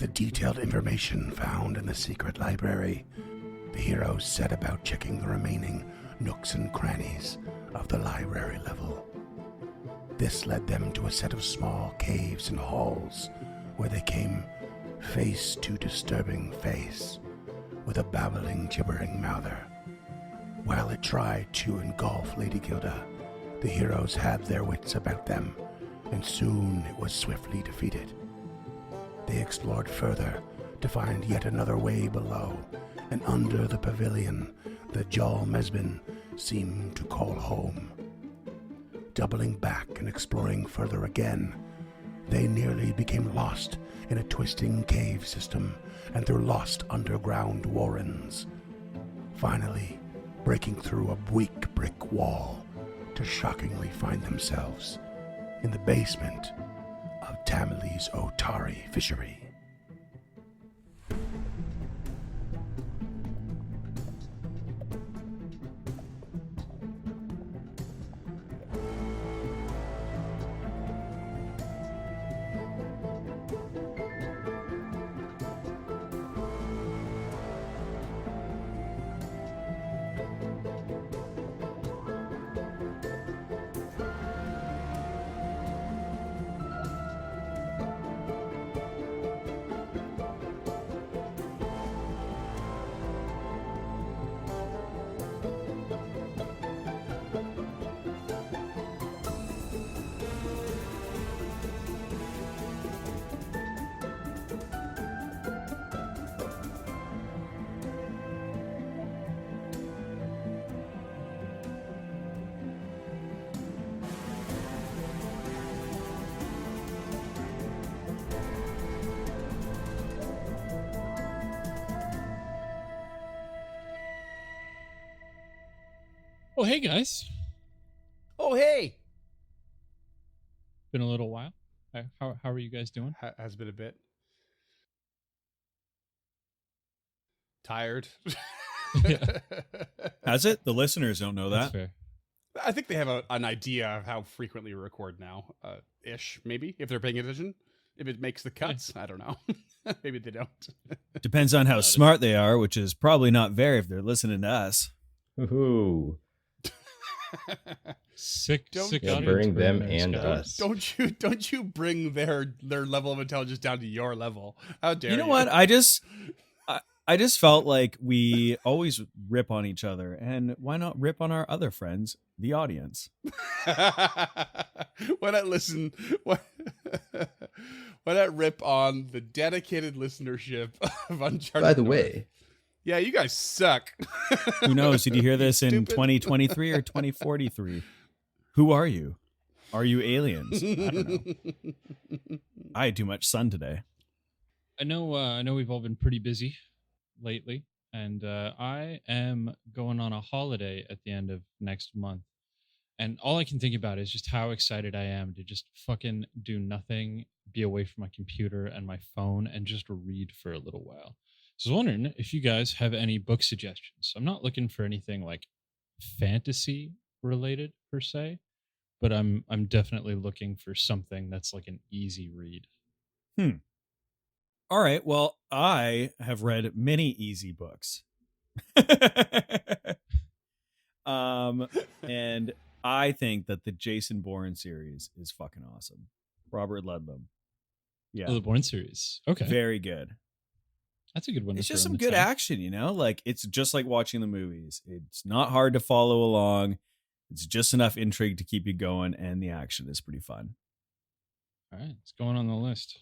the detailed information found in the secret library, the heroes set about checking the remaining nooks and crannies of the library level. This led them to a set of small caves and halls where they came face to disturbing face with a babbling, gibbering mouther. While it tried to engulf Lady Gilda, the heroes had their wits about them, and soon it was swiftly defeated. They explored further to find yet another way below, and under the pavilion, the Jal Mesbin seemed to call home. Doubling back and exploring further again, they nearly became lost in a twisting cave system and their lost underground warrens, finally breaking through a weak brick wall to shockingly find themselves in the basement of Tamili's Otari fishery. Oh, hey, guys. Oh, hey. Been a little while. How are you guys doing? Has been a bit. Tired. Yeah. Has it? The listeners don't know That's that. fair. I think they have an idea of how frequently we record now. Ish, maybe, if they're paying attention. If it makes the cuts, I don't know. Maybe they don't. Depends on how smart they are, which is probably not very if they're listening to us. Ooh. Sick Yeah, audience bring for them there, and Scott. us. Don't you bring their level of intelligence down to your level? How dare you? You know what? I just felt like we always rip on each other, and why not rip on our other friends, the audience? Why not listen? Why not rip on the dedicated listenership of Uncharted? By the North? way, Yeah, you guys suck. Who knows? Did you hear this in Stupid. 2023 or 2043? Who are you? Are you aliens? I don't know. I had too much sun today. I know we've all been pretty busy lately, and I am going on a holiday at the end of next month. And all I can think about is just how excited I am to just fucking do nothing, be away from my computer and my phone, and just read for a little while. So I was wondering if you guys have any book suggestions. I'm not looking for anything like fantasy related per se, but I'm definitely looking for something that's like an easy read. All right. Well, I have read many easy books. And I think that the Jason Bourne series is fucking awesome. Robert Ludlum. Yeah. Oh, the Bourne series. Okay. Very good. That's a good one. It's to just throw some in the good tank. action, you know? Like, it's just like watching the movies. It's not hard to follow along. It's just enough intrigue to keep you going, and the action is pretty fun. All right, it's going on the list.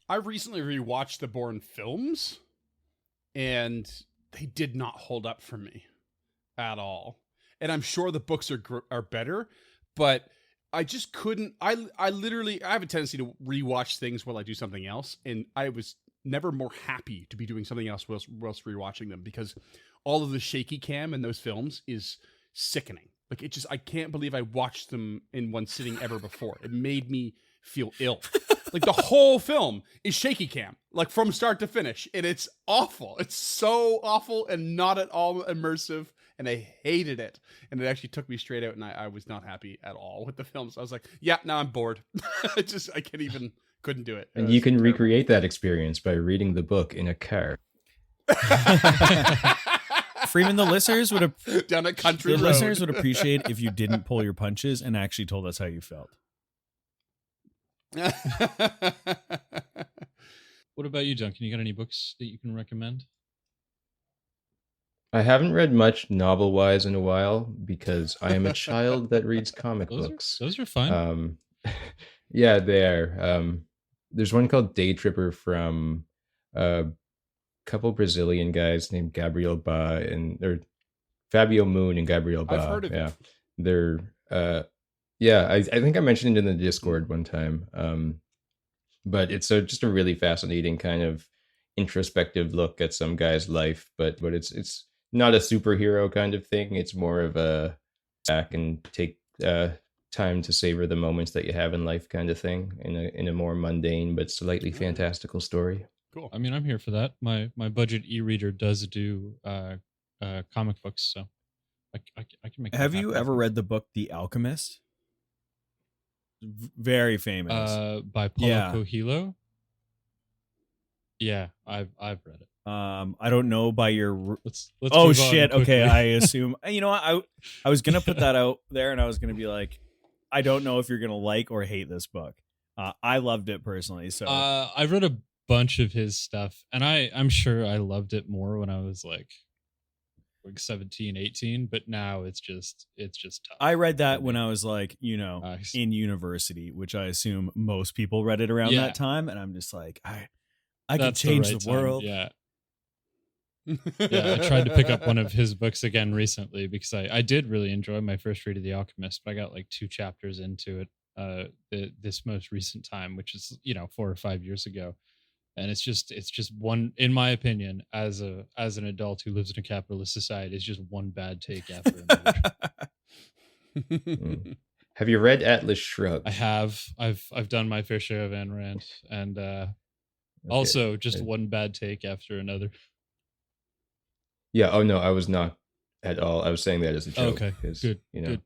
I recently rewatched the Bourne films, and they did not hold up for me at all. And I'm sure the books are better, but I just couldn't. I literally have a tendency to rewatch things while I do something else, and I was never more happy to be doing something else whilst rewatching them, because all of the shaky cam in those films is sickening. Like, it just, I can't believe I watched them in one sitting ever before. It made me feel ill. Like, the whole film is shaky cam, like from start to finish, and it's awful. It's so awful and not at all immersive, and I hated it. And it actually took me straight out, and I was not happy at all with the film. So I was like, yeah, now I'm bored. I can't even couldn't do it. And It you was can terrible. recreate that experience by reading the book in a car. Freeman, the listeners would down a country the road. listeners would appreciate if you didn't pull your punches and actually told us how you felt. What about you, Duncan? You got any books that you can recommend? I haven't read much novel-wise in a while because I am a child that reads comic Those books. are fun. Yeah, they are. There's one called Day Tripper from a couple Brazilian guys named Gabriel Ba or Fabio Moon and Gabriel Ba. I've heard of it. Yeah, they're I think I mentioned it in the Discord one time. But it's just a really fascinating kind of introspective look at some guy's life. But it's not a superhero kind of thing. It's more of a back and take time to savor the moments that you have in life kind of thing in a more mundane but slightly fantastical story. Cool. I mean, I'm here for that. My budget e-reader does do comic books, so I can make. Have that you happen. ever read the book The Alchemist? Very famous. By Paulo Yeah. Coelho? Yeah, I've read it. I don't know by your. Let's Oh move on shit! Okay, quickly. I assume. You know what? I was gonna put that out there, and I was gonna be like, I don't know if you're gonna like or hate this book. I loved it personally. So I read a bunch of his stuff, and I'm sure I loved it more when I was like 17, 18, but now it's just tough. I read that for when me. I was like, Nice. in university, which I assume most people read it around Yeah. that time, and I'm just like, I can That's change right the time, world. Yeah. Yeah, I tried to pick up one of his books again recently because I did really enjoy my first read of The Alchemist, but I got like 2 chapters into it this most recent time, which is 4 or 5 years ago, and it's just one, in my opinion, as an adult who lives in a capitalist society, it's just one bad take after another. Have you read Atlas Shrugged? I have. I've done my fair share of Ayn Rand, and also just Good. one bad take after another. Yeah. Oh no, I was not at all. I was saying that as a joke. Okay, 'cause, good, good.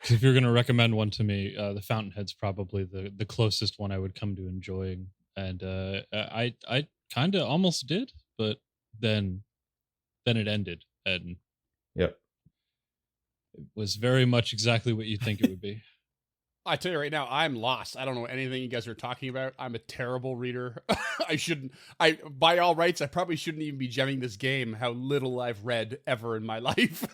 'Cause if you're going to recommend one to me, The Fountainhead's probably the closest one I would come to enjoying, and I kind of almost did, but then it ended, and Yep. it was very much exactly what you think it would be. I tell you right now, I'm lost. I don't know anything you guys are talking about. I'm a terrible reader. By all rights, I probably shouldn't even be gemming this game. How little I've read ever in my life.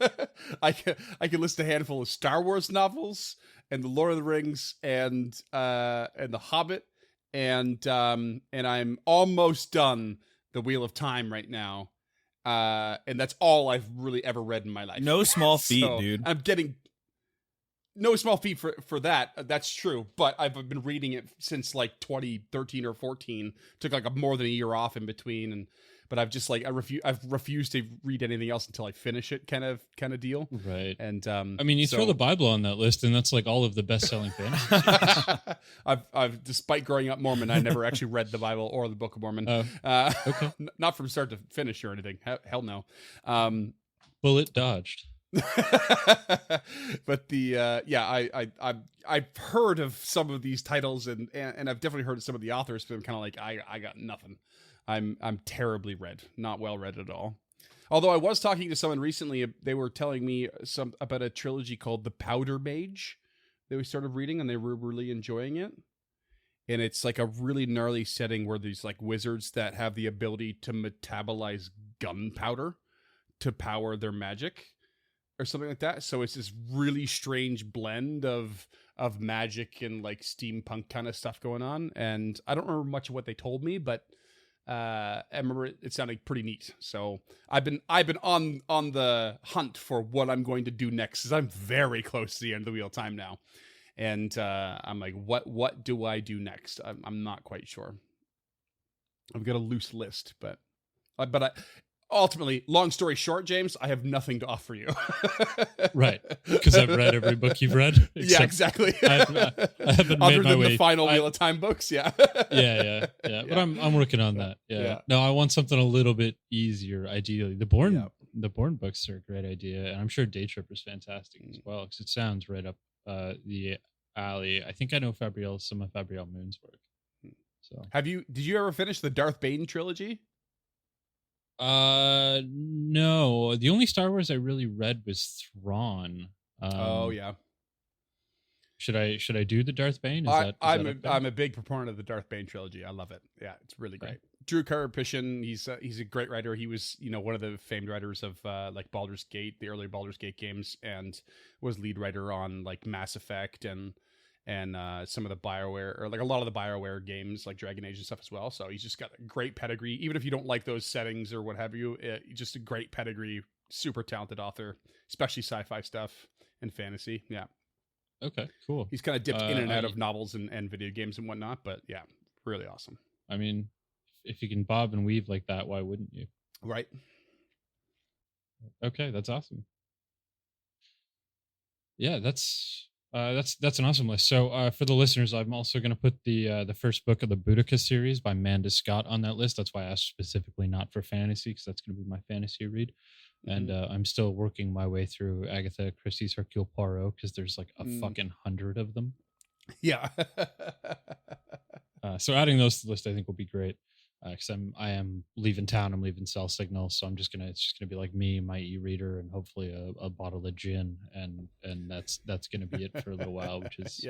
I can list a handful of Star Wars novels and the Lord of the Rings and the Hobbit and I'm almost done the Wheel of Time right now. And that's all I've really ever read in my life. No small feat, So, dude. I'm getting no small feat for that. That's true, but I've been reading it since like 2013 or 14. Took like more than a year off in between, but I've just like I've refused to read anything else until I finish it, kind of deal. Right. And I mean, you throw the Bible on that list, and that's like all of the best-selling fantasy. I've despite growing up Mormon, I never actually read the Bible or the Book of Mormon. Okay. Not from start to finish or anything. Hell no. Bullet dodged. But I've heard of some of these titles and I've definitely heard of some of the authors, but I'm kind of like I got nothing. I'm terribly read, not well read at all. Although I was talking to someone recently, they were telling me about a trilogy called The Powder Mage that we started reading, and they were really enjoying it. And it's like a really gnarly setting where there's like wizards that have the ability to metabolize gunpowder to power their magic or something like that. So it's this really strange blend of magic and like steampunk kind of stuff going on. And I don't remember much of what they told me, but I remember it sounded pretty neat. So I've been on the hunt for what I'm going to do next, because I'm very close to the end of the Wheel of Time now. And I'm like, what do I do next? I'm not quite sure. I've got a loose list, but ultimately, long story short, James, I have nothing to offer you. Right, because I've read every book you've read. Yeah, exactly. I haven't Other made my than way. the final Wheel of Time books, yeah. Yeah. But I'm working on that. Yeah. No, I want something a little bit easier. Ideally, the Bourne books are a great idea, and I'm sure Day Tripper's fantastic as well, because it sounds right up the alley. I think I know some of Fabrielle Moon's work. So Did you ever finish the Darth Bane trilogy? no. The only Star Wars I really read was Thrawn. Oh yeah. Should I do the Darth Bane? I'm a big proponent of the Darth Bane trilogy. I love it. Yeah, it's really great. Okay. Drew Karpyshyn, he's a great writer. He was, one of the famed writers of like Baldur's Gate, the early Baldur's Gate games, and was lead writer on like Mass Effect and some of the BioWare, or like a lot of the BioWare games like Dragon Age and stuff as well. So he's just got a great pedigree. Even if you don't like those settings or what have you, just a great pedigree, super talented author, especially sci-fi stuff and fantasy. Yeah. Okay, cool. He's kind of dipped in and out of novels and video games and whatnot, but yeah, really awesome. I mean, if you can bob and weave like that, why wouldn't you? Right. Okay, that's awesome. Yeah, that's an awesome list. So for the listeners, I'm also going to put the first book of the Boudica series by Manda Scott on that list. That's why I asked specifically not for fantasy, because that's going to be my fantasy read. And I'm still working my way through Agatha Christie's Hercule Poirot, because there's like a fucking 100 of them. Yeah. So adding those to the list, I think, will be great. Because I am leaving town. I'm leaving Cell Signal, so it's just gonna be like me, my e-reader, and hopefully a bottle of gin, and that's gonna be it for a little while, which is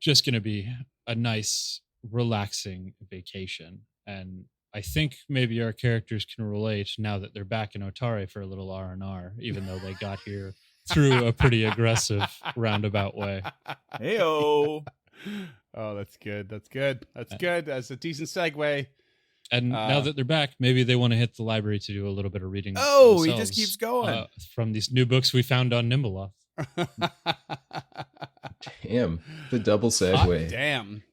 just gonna be a nice, relaxing vacation. And I think maybe our characters can relate now that they're back in Otari for a little R&R, even though they got here through a pretty aggressive roundabout way. Heyo. Oh, that's good. That's good. That's good. That's a decent segue. And now that they're back, maybe they want to hit the library to do a little bit of reading. Oh, he just keeps going. From these new books we found on Nimbleoth. Damn, the double segue. Damn.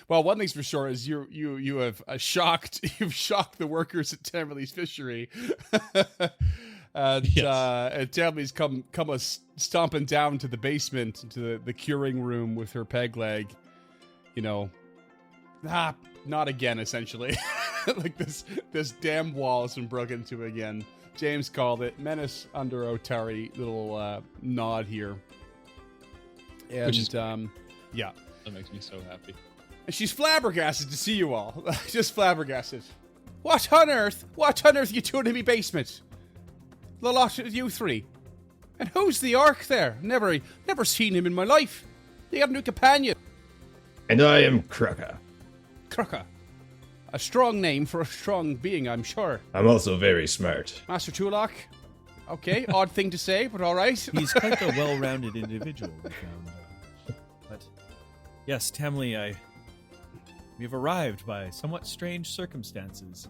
Well, one thing's for sure is you have shocked the workers at Tamverley's Fishery. And Tamverley's come stomping down to the basement, to the curing room with her peg leg. Not again, essentially. Like this damn wall has been broken into again. James called it menace under Otari. Little nod here. And Which is yeah, that makes me so happy. and she's flabbergasted to see you all. Just flabbergasted. What on earth are you doing in my basement? The lot of you three. And who's the orc there? Never seen him in my life. You got a new companion. And I am Kruka. Kruka. A strong name for a strong being, I'm sure. I'm also very smart. Master Tulak. Okay, odd thing to say, but all right. He's quite a well-rounded individual, we found. But yes, Tamley, we've arrived by somewhat strange circumstances.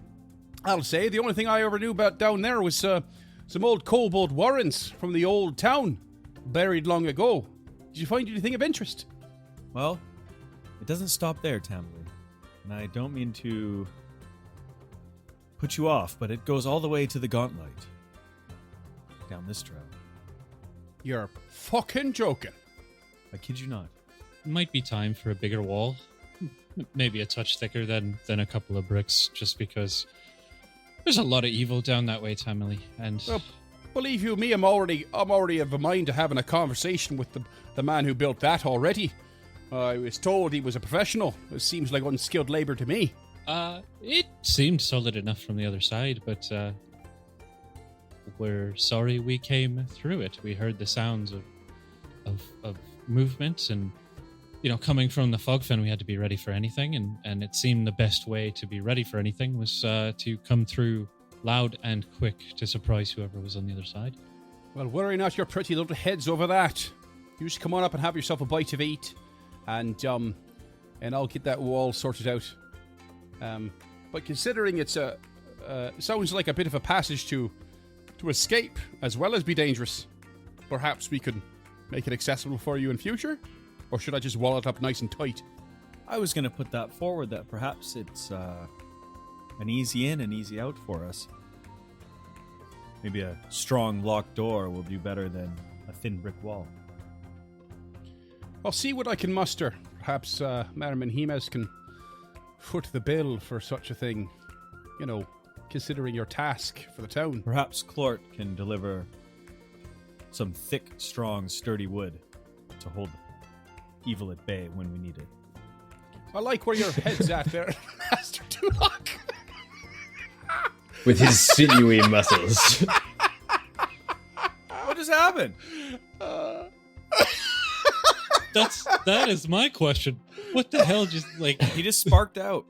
I'll say, the only thing I ever knew about down there was some old kobold warrants from the old town, buried long ago. Did you find anything of interest? Well, it doesn't stop there, Tamley. And I don't mean to put you off, but it goes all the way to the Gauntlet. Down this trail. You're fucking joking. I kid you not. It might be time for a bigger wall. Maybe a touch thicker than a couple of bricks, just because there's a lot of evil down that way, Tamily. And Well, believe you me, I'm already of a mind to having a conversation with the man who built that already. I was told he was a professional. It seems like unskilled labor to me. it seemed solid enough from the other side, but we're sorry we came through it. We heard the sounds of movement, and coming from the Fogfen, we had to be ready for anything, and it seemed the best way to be ready for anything was to come through loud and quick to surprise whoever was on the other side. Well, worry not your pretty little heads over that. You just come on up and have yourself a bite of eat, and I'll get that wall sorted out. But considering it's sounds like a bit of a passage to escape as well as be dangerous, perhaps we could make it accessible for you in future? Or should I just wall it up nice and tight? I was going to put that forward, that perhaps it's an easy in and easy out for us. Maybe a strong locked door will do better than a thin brick wall. I'll see what I can muster. Perhaps Madam Jimenez can foot the bill for such a thing. Considering your task for the town. Perhaps Clort can deliver some thick, strong, sturdy wood to hold evil at bay when we need it. I like where your head's at there, Master Tulak. With his sinewy muscles. What just happened? That is my question. What the hell just like He just sparked out.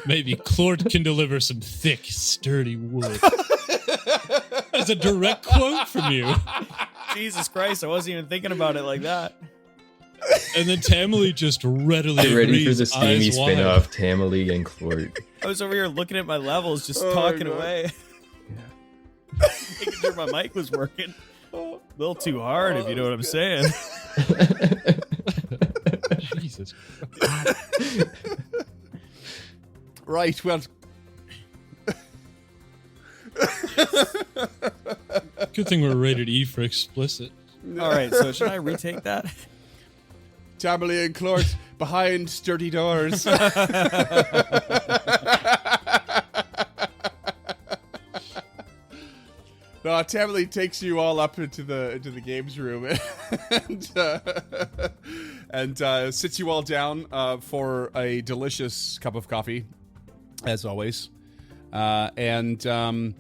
maybe Clort can deliver some thick, sturdy wood. That's a direct quote from you. Jesus Christ, I wasn't even thinking about it like that. And then Tamily just readily Get ready for agrees, the steamy eyes wide. spin-off, Tamily and Clort. I was over here looking at my levels, just Oh, talking God. away. Making sure my mic was working. A little too hard, if you know what I'm saying. Jesus. Right, well... Good thing we're rated E for explicit. All right, so should I retake that? Tamily and Clort behind sturdy doors. No, Tamily takes you all up into the games room and sits you all down for a delicious cup of coffee, as always. Well, the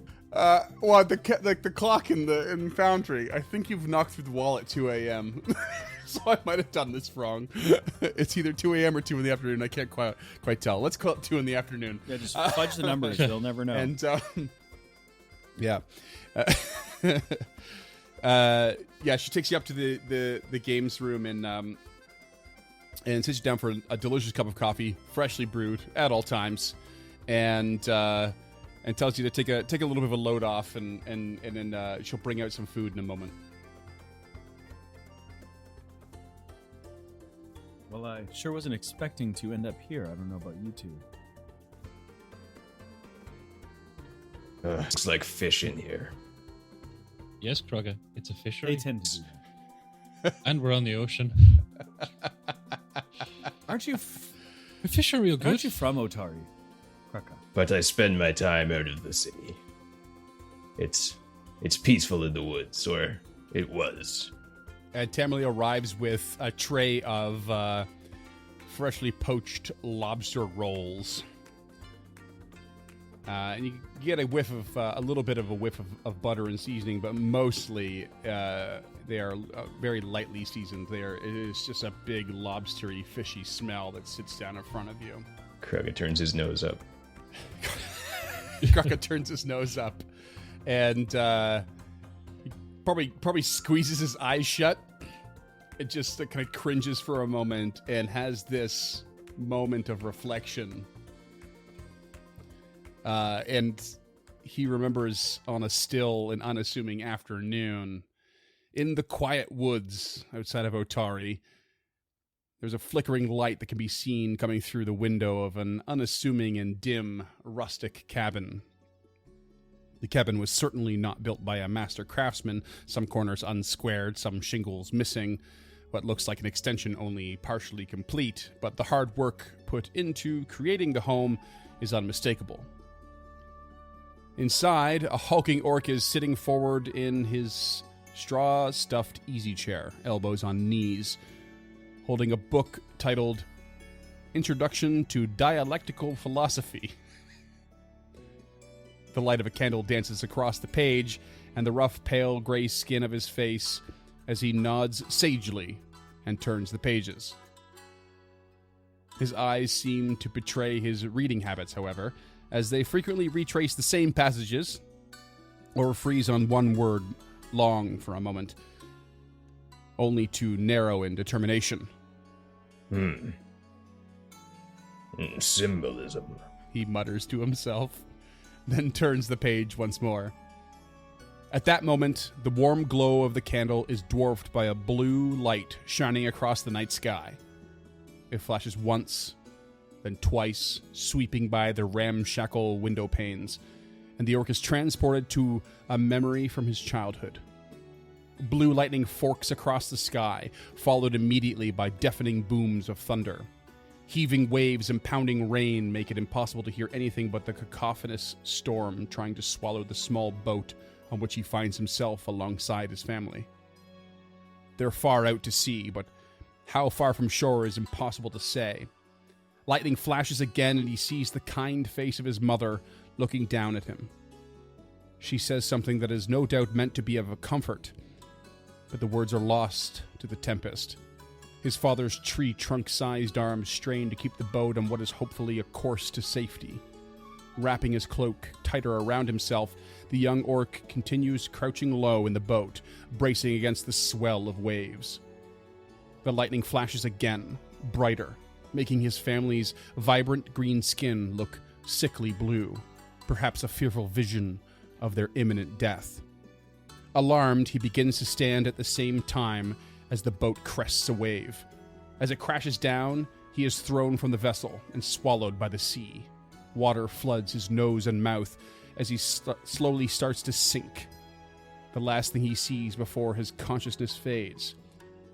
clock in the foundry. I think you've knocked through the wall at 2 a.m. So I might have done this wrong. It's either 2 a.m. or 2 in the afternoon. I can't quite tell. Let's call it 2 in the afternoon. Yeah, just fudge the numbers. They'll never know. And yeah, yeah. She takes you up to the games room and sits you down for a delicious cup of coffee, freshly brewed at all times, and tells you to take a little bit of a load off, and then she'll bring out some food in a moment. Well, I sure wasn't expecting to end up here. I don't know about you two. It's like fish in here. Yes, Krugga, it's a They fishery. tend to do that. And we're on the ocean. Aren't you? The fish are real good. Aren't you from Otari, Kraka? But I spend my time out of the city. It's peaceful in the woods, or it was. And Tamily arrives with a tray of freshly poached lobster rolls. And you get a whiff of a little bit of a whiff of butter and seasoning, but mostly they are very lightly seasoned. It is just a big lobstery, fishy smell that sits down in front of you. Krugga turns his nose up. Krugga turns his nose up, and he probably squeezes his eyes shut. It just kind of cringes for a moment and has this moment of reflection. And he remembers on a still and unassuming afternoon in the quiet woods outside of Otari, there's a flickering light that can be seen coming through the window of an unassuming and dim rustic cabin. The cabin was certainly not built by a master craftsman, some corners unsquared, some shingles missing, what looks like an extension only partially complete, but the hard work put into creating the home is unmistakable. Inside, a hulking orc is sitting forward in his straw-stuffed easy chair, elbows on knees, holding a book titled Introduction to Dialectical Philosophy. The light of a candle dances across the page, and the rough, pale gray skin of his face as he nods sagely and turns the pages. His eyes seem to betray his reading habits, however, as they frequently retrace the same passages or freeze on one word long for a moment, only to narrow in determination. Symbolism. He mutters to himself, then turns the page once more. At that moment, the warm glow of the candle is dwarfed by a blue light shining across the night sky. It flashes once, then twice, sweeping by the ramshackle window panes, and the orc is transported to a memory from his childhood. Blue lightning forks across the sky, followed immediately by deafening booms of thunder. Heaving waves and pounding rain make it impossible to hear anything but the cacophonous storm trying to swallow the small boat on which he finds himself alongside his family. They're far out to sea, but how far from shore is impossible to say. Lightning flashes again, and he sees the kind face of his mother looking down at him. She says something that is no doubt meant to be of a comfort, but the words are lost to the tempest. His father's tree trunk-sized arms strain to keep the boat on what is hopefully a course to safety. Wrapping his cloak tighter around himself, the young orc continues crouching low in the boat, bracing against the swell of waves. The lightning flashes again, brighter, making his family's vibrant green skin look sickly blue, perhaps a fearful vision of their imminent death. Alarmed, he begins to stand at the same time as the boat crests a wave. As it crashes down, he is thrown from the vessel and swallowed by the sea. Water floods his nose and mouth as he slowly starts to sink. The last thing he sees before his consciousness fades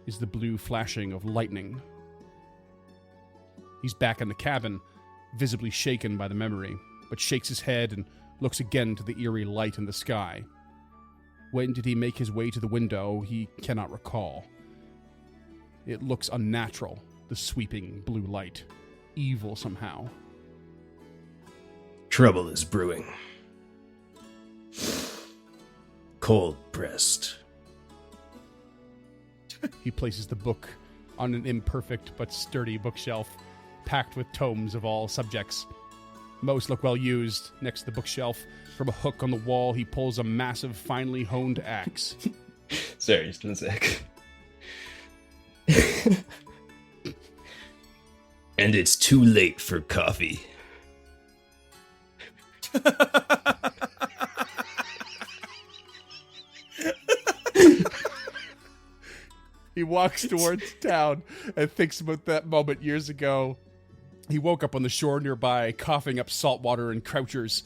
is the blue flashing of lightning. He's back in the cabin, visibly shaken by the memory, but shakes his head and looks again to the eerie light in the sky. When did he make his way to the window, he cannot recall. It looks unnatural, the sweeping blue light. Evil somehow. Trouble is brewing. Cold pressed. He places the book on an imperfect but sturdy bookshelf, packed with tomes of all subjects. Most look well used. Next to the bookshelf, from a hook on the wall, he pulls a massive, finely honed axe. Sorry, just one sec. And it's too late for coffee. He walks towards town and thinks about that moment years ago. He woke up on the shore nearby, coughing up salt water and crouchers,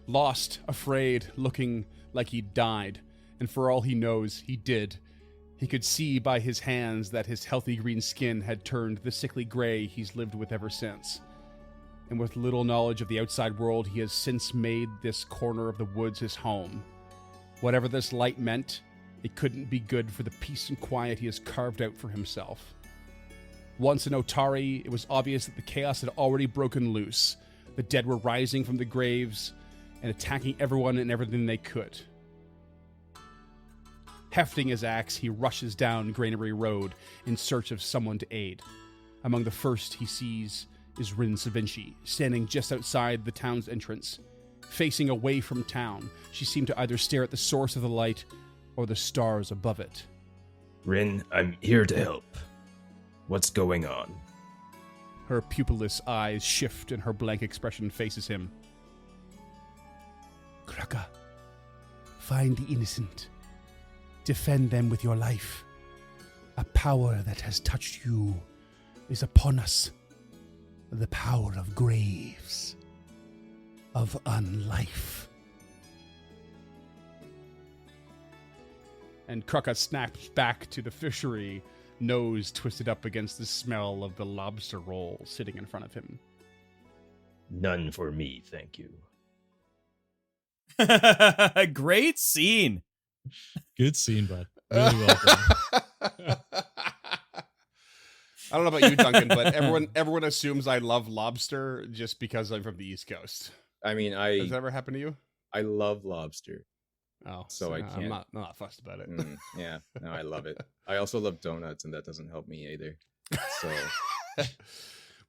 lost, afraid, looking like he'd died. And for all he knows, he did. He could see by his hands that his healthy green skin had turned the sickly gray he's lived with ever since. And with little knowledge of the outside world, he has since made this corner of the woods his home. Whatever this light meant, it couldn't be good for the peace and quiet he has carved out for himself. Once in Otari, it was obvious that the chaos had already broken loose. The dead were rising from the graves and attacking everyone and everything they could. Hefting his axe, he rushes down Granary Road in search of someone to aid. Among the first he sees is Rin Savinci, standing just outside the town's entrance. Facing away from town, she seemed to either stare at the source of the light or the stars above it. Rin, I'm here to help. What's going on? Her pupilless eyes shift and her blank expression faces him. Kraka, find the innocent. Defend them with your life. A power that has touched you is upon us. The power of graves. Of unlife. And Kraka snaps back to the fishery, nose twisted up against the smell of the lobster roll sitting in front of him. None for me, thank you. Great scene. Good scene, bud. Really well done. I don't know about you, Duncan, but everyone assumes I love lobster just because I'm from the East Coast. I mean, Has that ever happened to you? I love lobster. Oh, So I can't. I'm not fussed about it. Yeah, no, I love it. I also love donuts, and that doesn't help me either. So,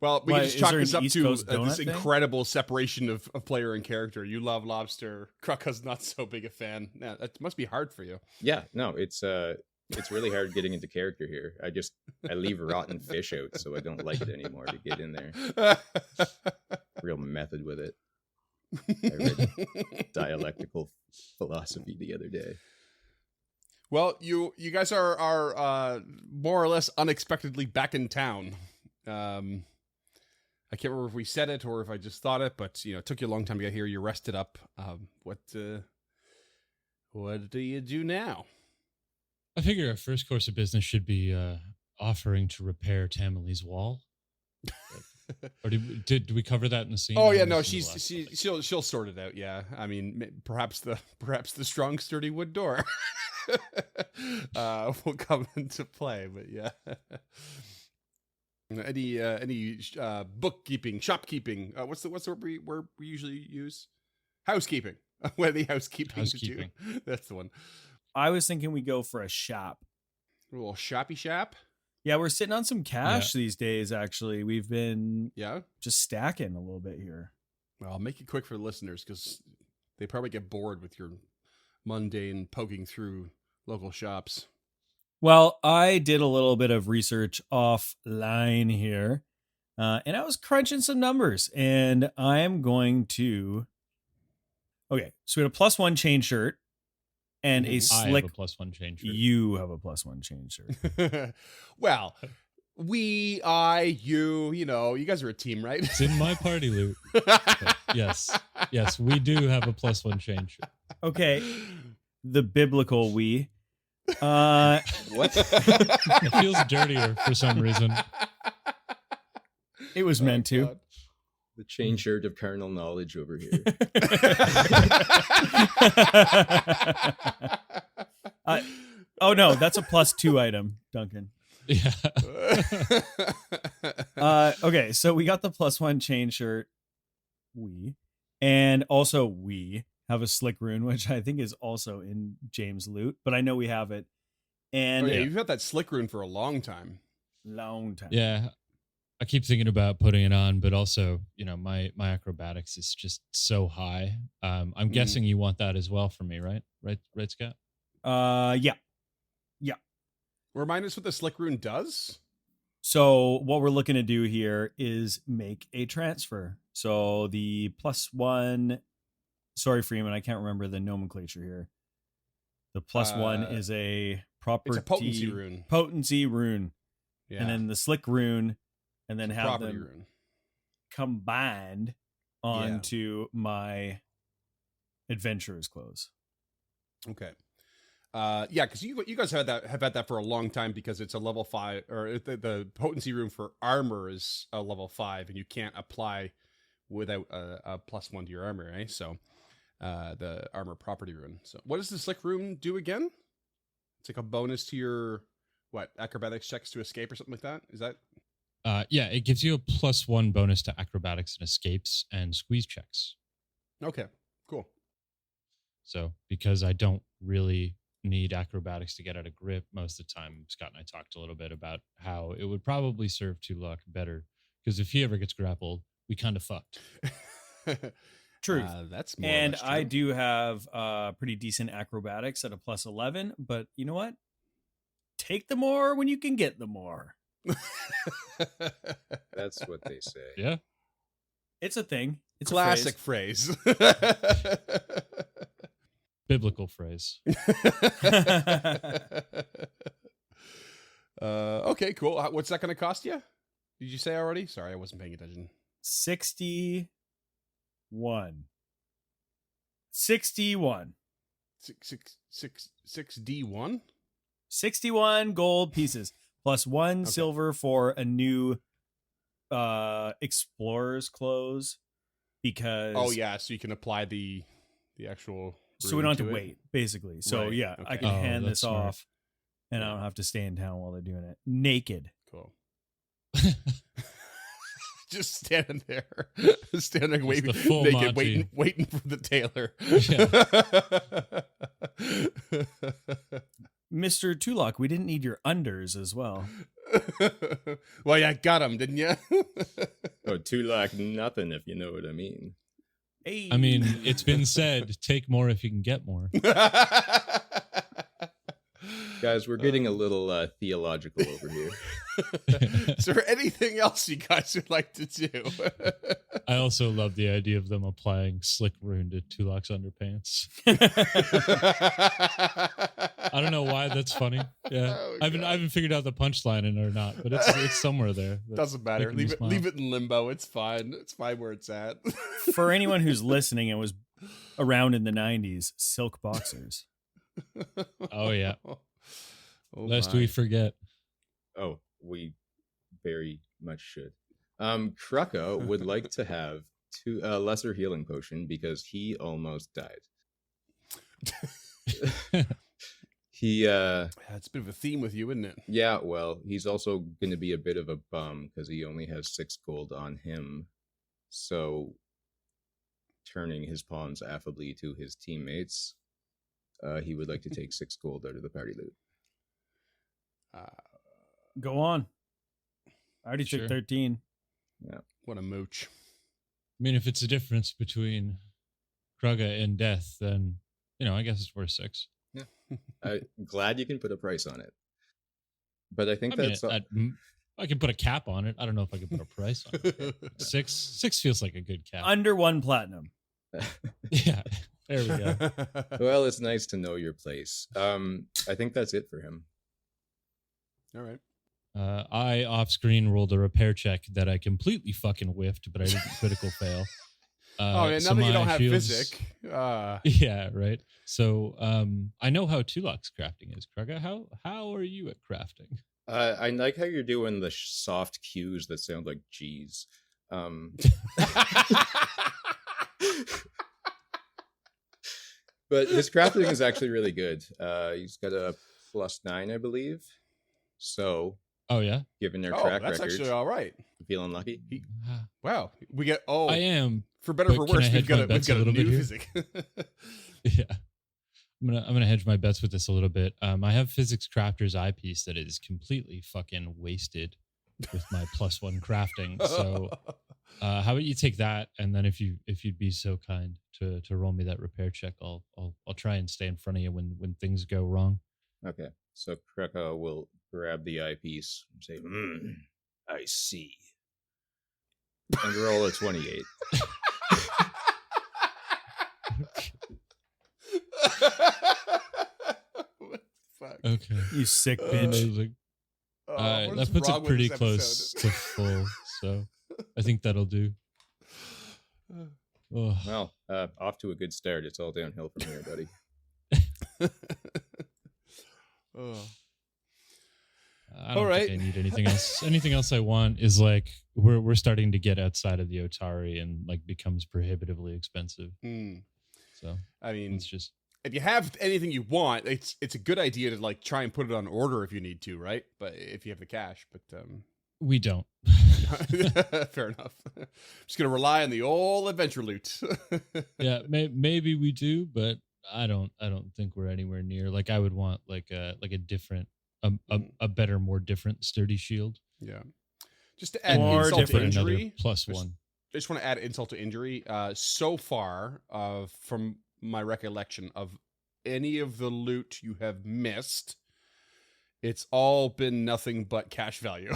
Well, we Why, can just is chalk there this an up East to Coast this donut thing? incredible separation of player and character. You love lobster. Kraka's not so big a fan. Yeah, that must be hard for you. yeah, no, it's really hard getting into character here. I leave rotten fish out, so I don't like it anymore to get in there. Real method with it. I read dialectical philosophy the other day. Well, you guys are more or less unexpectedly back in town. I can't remember if we said it or if I just thought it, but it took you a long time to get here. You're rested up. What do you do now? I figure our first course of business should be offering to repair Tamili's wall. Or did we cover that in the scene? Oh I yeah, haven't no, seen the last she'll sort it out. Yeah, I mean, perhaps the strong, sturdy wood door will come into play. But yeah, Any bookkeeping, shopkeeping? What's the word we usually use? Housekeeping. Any housekeeping to do? That's the one. I was thinking we go for a shop. A little shoppy shop. Yeah, we're sitting on some cash these days. Actually, we've been just stacking a little bit here. Well, I'll make it quick for the listeners because they probably get bored with your mundane poking through local shops. Well, I did a little bit of research offline here, and I was crunching some numbers, and I am going to. Okay, so we had a +1 chain shirt and a slick. I have a +1 chain shirt. You have a +1 chain shirt. Well, you guys are a team, right? It's in my party loot. Yes, we do have a +1 chain shirt. Okay, the biblical we. What? It feels dirtier for some reason. It was meant to. God. The chain shirt of carnal knowledge over here. Oh no, that's a +2 item, Duncan. Yeah. Okay, so we got the +1 chain shirt. And also we have a slick rune, which I think is also in James' loot, but I know we have it. And you've had that slick rune for a long time. Yeah. I keep thinking about putting it on, but also, my acrobatics is just so high. I'm guessing you want that as well for me, right? Right, Scott? Yeah. Remind us what the slick rune does. So what we're looking to do here is make a transfer. So the +1, sorry, Freeman, I can't remember the nomenclature here. The +1 is a property. It's a potency rune. Potency rune. Yeah. And then the slick rune, and then have them rune combined onto my adventurer's clothes. Okay. Because you guys have had that for a long time because it's a level 5, or the potency rune for armor is a level 5, and you can't apply without a +1 to your armor, right? So the armor property rune. So what does the slick rune do again? It's like a bonus to your acrobatics checks to escape or something like that. Is that? It gives you a +1 bonus to acrobatics and escapes and squeeze checks. Okay, cool. So because I don't really need acrobatics to get out of grip most of the time, Scott and I talked a little bit about how it would probably serve Tulak better, because if he ever gets grappled, we kind of fucked. True. That's more. And I do have pretty decent acrobatics at a +11, but you know what? Take the more when you can get the more. That's what they say. Yeah. It's a thing. It's classic phrase. Biblical phrase. Okay, cool. What's that going to cost you? Did you say already? Sorry, I wasn't paying attention. 61. 6D1? 61 gold pieces +1 silver for a new explorer's clothes, because so you can apply the actual, so we don't have to wait, basically. So right. okay. I can hand this off and I don't have to stay in town while they're doing it naked. Cool. Just standing there waiting, naked, waiting for the tailor. Mr. Tulak, we didn't need your unders as well. Well, yeah, got him, didn't you? Oh, Tulak nothing, if you know what I mean. Hey. I mean, it's been said, take more if you can get more. Guys, we're getting a little theological over here. Is there anything else you guys would like to do? I also love the idea of them applying slick rune to Tulak's underpants. I don't know why that's funny. Yeah, I haven't figured out the punchline in it or not, but it's somewhere there. Doesn't matter. Leave it in limbo. It's fine. It's fine where it's at. For anyone who's listening and was around in the 90s, silk boxers. Oh yeah. Lest my. we forget. Oh, we very much should. Krucka would like to have a lesser healing potion because he almost died. He It's a bit of a theme with you, isn't it? yeah, well, he's also going to be a bit of a bum because he only has 6 gold on him. So, turning his pawns affably to his teammates, he would like to take 6 gold out of the party loot. Go on. I already Sure. took 13. What a mooch. I mean, if it's a difference between Krugga and Death, then, I guess it's worth 6. I'm glad you can put a price on it. But I think I mean, that's... I can put a cap on it. I don't know if I can put a price on it. 6 feels like a good cap. Under 1 platinum. Yeah, there we go. well, it's nice to know your place. I think that's it for him. All right. I off screen rolled a repair check that I completely fucking whiffed, but I didn't critical fail. Oh, yeah, so now that you my don't have shields- physic. Yeah, right. So I know how Tulak's crafting is. Krugga, how are you at crafting? I like how you're doing the soft cues that sound like G's. But his crafting is actually really good. He's got a +9, I believe. So, Oh yeah, given their Oh, track that's record, actually all right. feeling lucky. Wow. We get, I am. for better or but for can I worse, we've hedge got my a bets a little bit new here? physic. Yeah, I'm gonna hedge my bets with this a little bit. I have Physics Crafter's eyepiece that is completely fucking wasted with my +1 crafting. So how about you take that, and then if you'd be so kind to roll me that repair check, I'll try and stay in front of you when things go wrong. Okay, so Kreka will grab the eyepiece and say, I see. And roll a 28. What the fuck? Okay. You sick Uh, bitch. Amazing. What That is puts wrong it with pretty this close episode? to full, so I think that'll do. Oh, Well, off to a good start. It's all downhill from here, buddy. Oh. I don't all right. think I need anything else. Anything else I want is like we're starting to get outside of the Otari and like becomes prohibitively expensive. Mm. So I mean, it's just if you have anything you want, it's a good idea to like try and put it on order if you need to, right? But if you have the cash, but we don't. fair enough. Just gonna rely on the old adventure loot. Yeah, maybe we do, but I don't think we're anywhere near. Like I would want like a different a better, more different sturdy shield. Yeah. Just to add More insult to different. Another injury, plus just- one. I just want to add insult to injury. So far, from my recollection of any of the loot you have missed, it's all been nothing but cash value.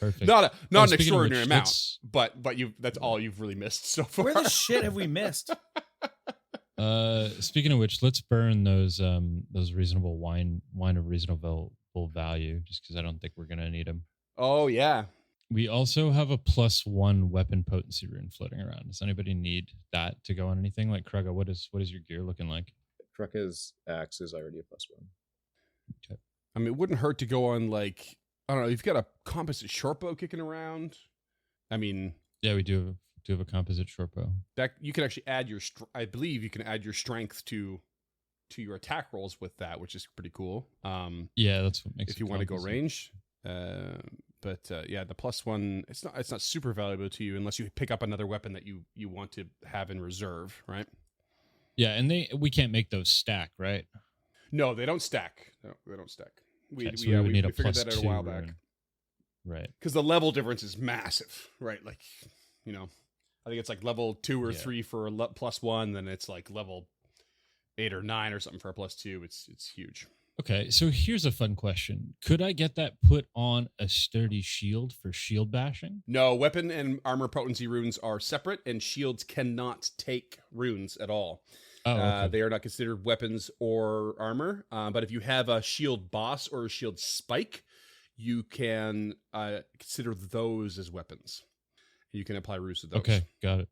Perfect. Not Oh, an speaking of extraordinary which, amount, let's- but that's all you've really missed so far. Where the shit have we missed? Speaking of which, let's burn those reasonable wine of reasonable value, just because I don't think we're gonna need them. Oh yeah. We also have a +1 weapon potency rune floating around. Does anybody need that to go on anything? Like Krugga, what is your gear looking like? Kreka's axe is already a +1. I mean, it wouldn't hurt to go on like, I don't know. You've got a composite shortbow kicking around. I mean, Yeah, we do have a composite short bow. that you can actually add your. I believe you can add your strength to your attack rolls with that, which is pretty cool. Yeah, that's what makes If you it want to go composite. range. But yeah, the +1, it's not super valuable to you unless you pick up another weapon that you want to have in reserve, right? Yeah, and we can't make those stack, right? No, they don't stack. No, they don't stack. We Okay, so we would need a figured that out a +2 while back rune. Right. because the level difference is massive, right? Like, I think it's like level 2 or Yeah. 3 for a +1, then it's like level 8 or 9 or something for a +2. It's huge. Okay, so here's a fun question. Could I get that put on a sturdy shield for shield bashing? No, weapon and armor potency runes are separate, and shields cannot take runes at all. Oh, okay. They are not considered weapons or armor. But if you have a shield boss or a shield spike, you can consider those as weapons. You can apply runes to those. Okay, got it.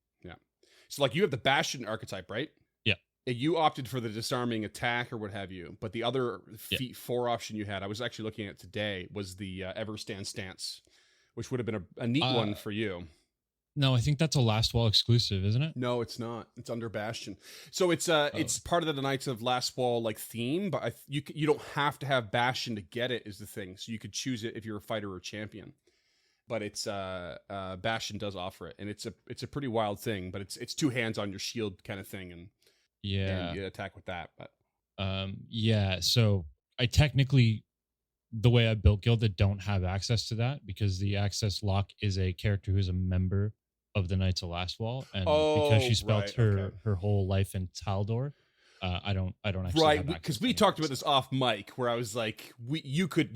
So, like, you have the Bastion archetype, right? Yeah. You opted for the disarming attack or what have you, but the other Yeah. feat 4 option you had, I was actually looking at today, was the Everstand stance, which would have been a neat one for you. No, I think that's a Last Wall exclusive, isn't it? No, it's not. It's under Bastion. So it's part of the Knights of Last Wall like theme, but you don't have to have Bastion to get it is the thing. So you could choose it if you're a fighter or champion. But it's Bastion does offer it, and it's a pretty wild thing. But it's 2 hands on your shield kind of thing, and you attack with that. But so I technically, the way I built Gilded, don't have access to that because the access lock is a character who's a member of the Knights of Last Wall, and because she spent her whole life in Taldor, I don't actually because we talked about this off mic where I was like, you could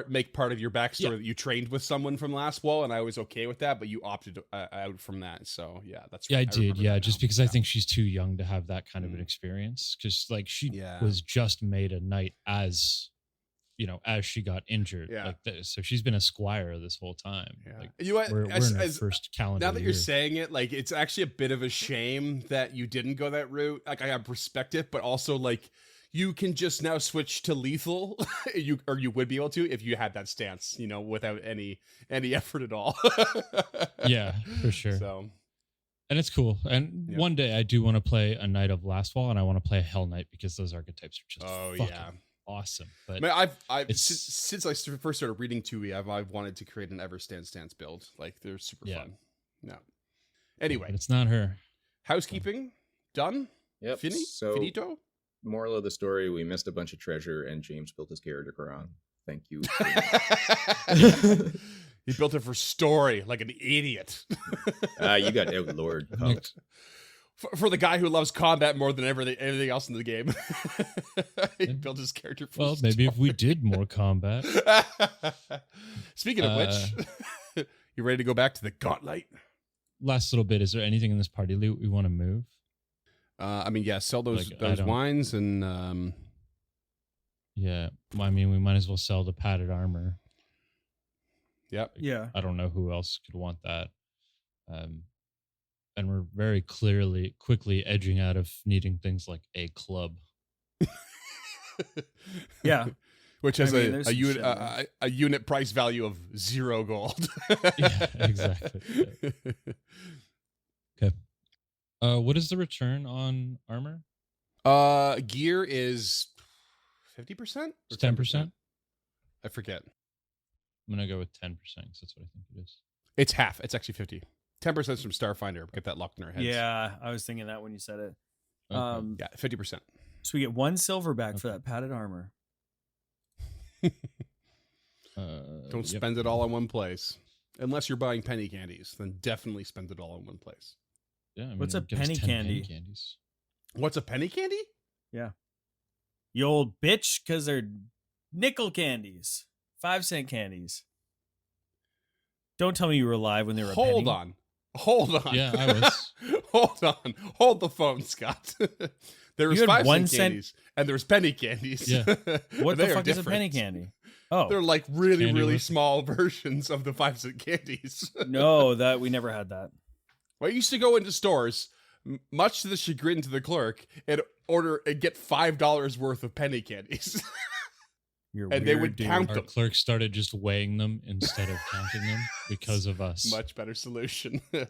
make part of your backstory that you trained with someone from Last Wall, and I was okay with that, but you opted out from that. So that's I did, just because I think she's too young to have that kind of an experience, because like she was just made a knight as she got injured like this. So she's been a squire this whole time. Like, we're in our first calendar now that year. you're saying it, like, it's actually a bit of a shame that you didn't go that route. Like, I respect it, but also like you can just now switch to lethal. you would be able to if you had that stance, without any effort at all. Yeah, for sure. So, and it's cool. And one day I do want to play a Knight of Last Wall, and I want to play a Hell Knight because those archetypes are just awesome. But I've since I first started reading 2e, I've wanted to create an Everstand stance build. Like, they're super fun. No. Anyway, but it's not her. Housekeeping done. Yep. Finito. Moral of the story: we missed a bunch of treasure, and James built his character Quran. Thank you. He built it for story, like an idiot. You got outlord. For the guy who loves combat more than anything else in the game. He built his character for Well, maybe if we did more combat. Speaking of which, you ready to go back to the Gauntlet? Last little bit, is there anything in this party loot we want to move? Sell those wines and... Yeah, I mean, we might as well sell the padded armor. Yep. Yeah. I don't know who else could want that. And we're very quickly edging out of needing things like a club. Yeah. Which has a unit price value of 0 gold. Yeah, exactly. Yeah. Okay. What is the return on armor? Gear is 50%? It's 10%? I forget. I'm going to go with 10% because that's what I think it is. It's half. It's actually 50. 10% from Starfinder. Get that locked in our heads. Yeah, I was thinking that when you said it. Okay. 50%. So we get 1 silver back for that padded armor. Don't spend it all in one place. Unless you're buying penny candies, then definitely spend it all in one place. Yeah. I mean, what's a penny candy? Candies. What's a penny candy? Yeah. You old bitch, because they're nickel candies. 5-cent candies. Don't tell me you were alive when they were a penny. Hold on. Yeah, I was. Hold on. Hold the phone, Scott. There was 5-cent candies and there's penny candies. Yeah. What the fuck is a penny candy? Oh. They're like really small versions of the 5-cent candies. No, that we never had that. I used to go into stores, much to the chagrin to the clerk, and get $5 worth of penny candies. They would count them. Our clerk started just weighing them instead of counting them because of us. Much better solution. Yeah.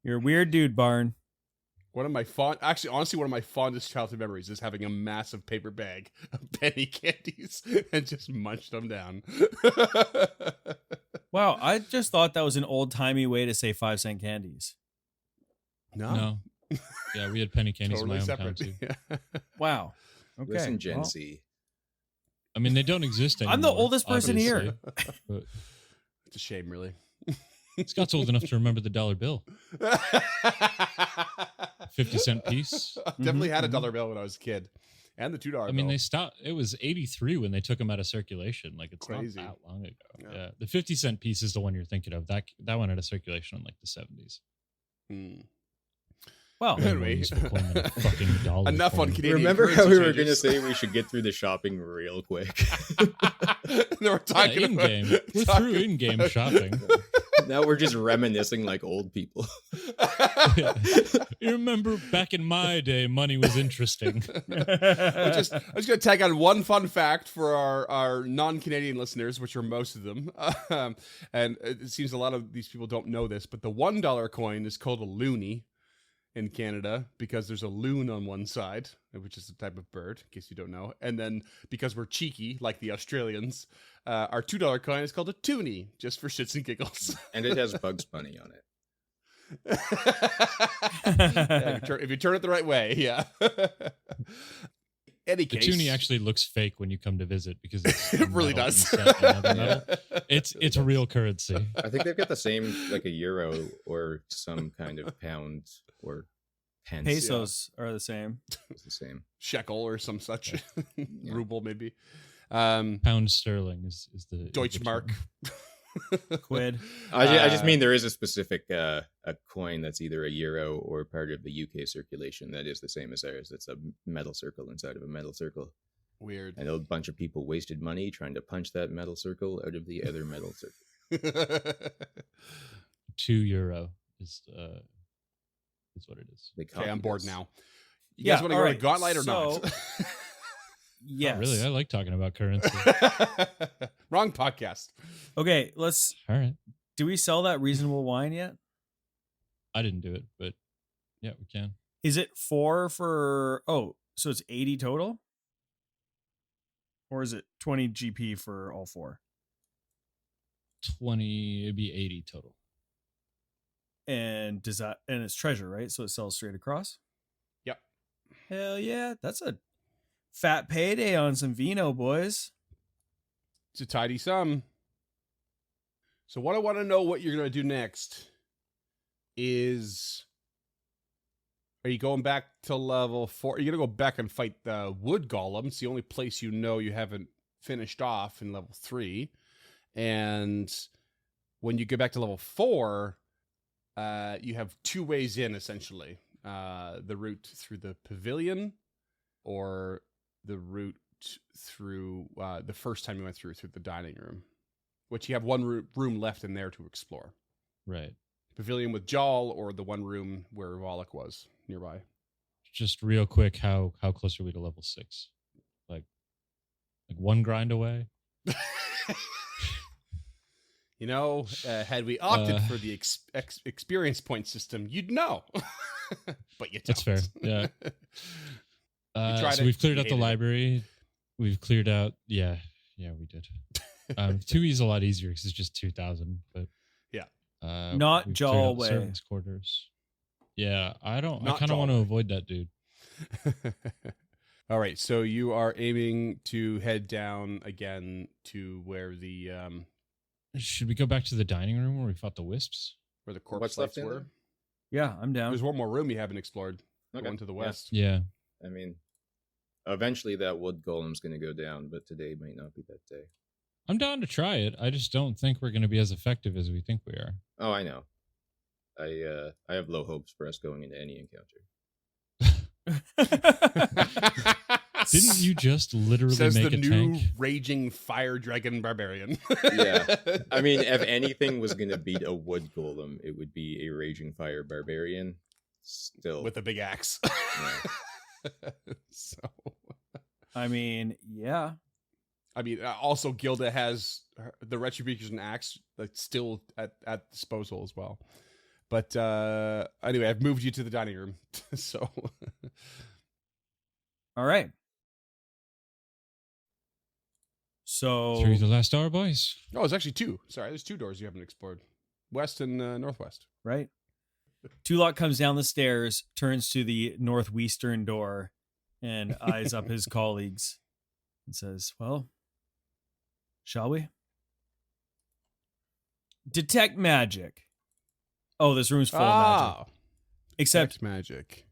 You're a weird dude, Barn. One of my fondest childhood memories is having a massive paper bag of penny candies and just munched them down. Wow, I just thought that was an old-timey way to say 5-cent candies. No. Yeah, we had penny candies Totally in my hometown separate. too. Yeah. Wow. Okay. Listen, Gen Z. I mean, they don't exist anymore. I'm the oldest person here. But It's a shame, really. Scott's old enough to remember the dollar bill. 50-cent piece. Definitely had a dollar bill when I was a kid. And the $2 bill. I mean, they stopped. It was 83 when they took them out of circulation. Like, it's Crazy. not that long ago. No. Yeah. The 50-cent piece is the one you're thinking of. That went out of circulation in like the 70s. Well, Anyway. Fucking dollar Enough coin. on Canadian Remember how currency we were going to changes. say we should get through the shopping real quick? They were talking about in-game. We're through in-game shopping. Now we're just reminiscing like old people. You remember back in my day, money was interesting. I'm just going to tag on one fun fact for our non-Canadian listeners, which are most of them. And it seems a lot of these people don't know this, but the $1 coin is called a loonie in Canada because there's a loon on one side, which is a type of bird, in case you don't know. And then because we're cheeky, like the Australians, our $2 coin is called a toonie, just for shits and giggles. And it has Bugs Bunny on it. Yeah, if you turn it the right way, yeah. Any The case, toonie actually looks fake when you come to visit because it's it really metal does. instead of another metal. It's a real currency. I think they've got the same, like a euro or some kind of pound or pence. Pesos are the same. It's the same. shekel or some such ruble maybe. Pound sterling is the Deutschmark. Quid. I just mean there is a specific a coin that's either a euro or part of the UK circulation that is the same as ours. It's a metal circle inside of a metal circle. Weird. I know a bunch of people wasted money trying to punch that metal circle out of the other metal circle. €2 is what it is. Okay, I'm bored now. You Yeah, guys want to all go right, to Godlight or so- not? Yes. Oh, really, I like talking about currency. Wrong podcast. Okay, All right, do we sell that reasonable wine yet? I didn't do it, but yeah, we can. Is it 4 for, so it's 80 total? Or is it 20 GP for all 4? 20, it'd be 80 total. And and it's treasure, right? So it sells straight across? Yep. Hell yeah. That's a fat payday on some vino, boys. It's a tidy sum. So what I want to know what you're going to do next is, are you going back to level 4? Are you going to go back and fight the wood golem? It's the only place you know you haven't finished off in level 3. And when you get back to level 4, you have 2 ways in, essentially. The route through the pavilion or the route through the first time you went through the dining room, which you have one room left in there to explore. Right. Pavilion with Jal or the one room where Volok was nearby. Just real quick, how close are we to level 6? Like one grind away? You know, had we opted for the experience point system, you'd know. But you don't. That's fair. Yeah. tried So it, we've cleared you out the hated it. library. We've cleared out. Yeah, we did. 2E is a lot easier because it's just 2,000. But Yeah. Not we've cleared out Jalway. servants' quarters. Yeah, I Not kind of want to Jalway. avoid that dude. All right, so you are aiming to head down again to where the Should we go back to the dining room where we fought the wisps? corpse What's left lights in were. there? Yeah, I'm down. There's one more room you haven't explored. Okay. Going to the Yeah. west. Yeah. I mean, eventually that wood golem's going to go down, but today might not be that day. I'm down to try it. I just don't think we're going to be as effective as we think we are. Oh, I know. I have low hopes for us going into any encounter. Didn't you just literally Says make the a new tank? raging fire dragon barbarian. Yeah. I mean, if anything was going to beat a wood golem, it would be a raging fire barbarian. Still, with a big axe. Yeah. So, I mean, yeah. I mean, also Gilda has the Retribution axe that's still at disposal as well. But anyway, I've moved you to the dining room. So, All right. So Through the last hour, boys. oh, it's actually 2. Sorry, there's 2 doors you haven't explored. West and northwest. right? Tulak comes down the stairs, turns to the northwestern door, and eyes up his colleagues and says, "Well, shall we? Detect magic. Oh, this room's full of magic. Except Text magic.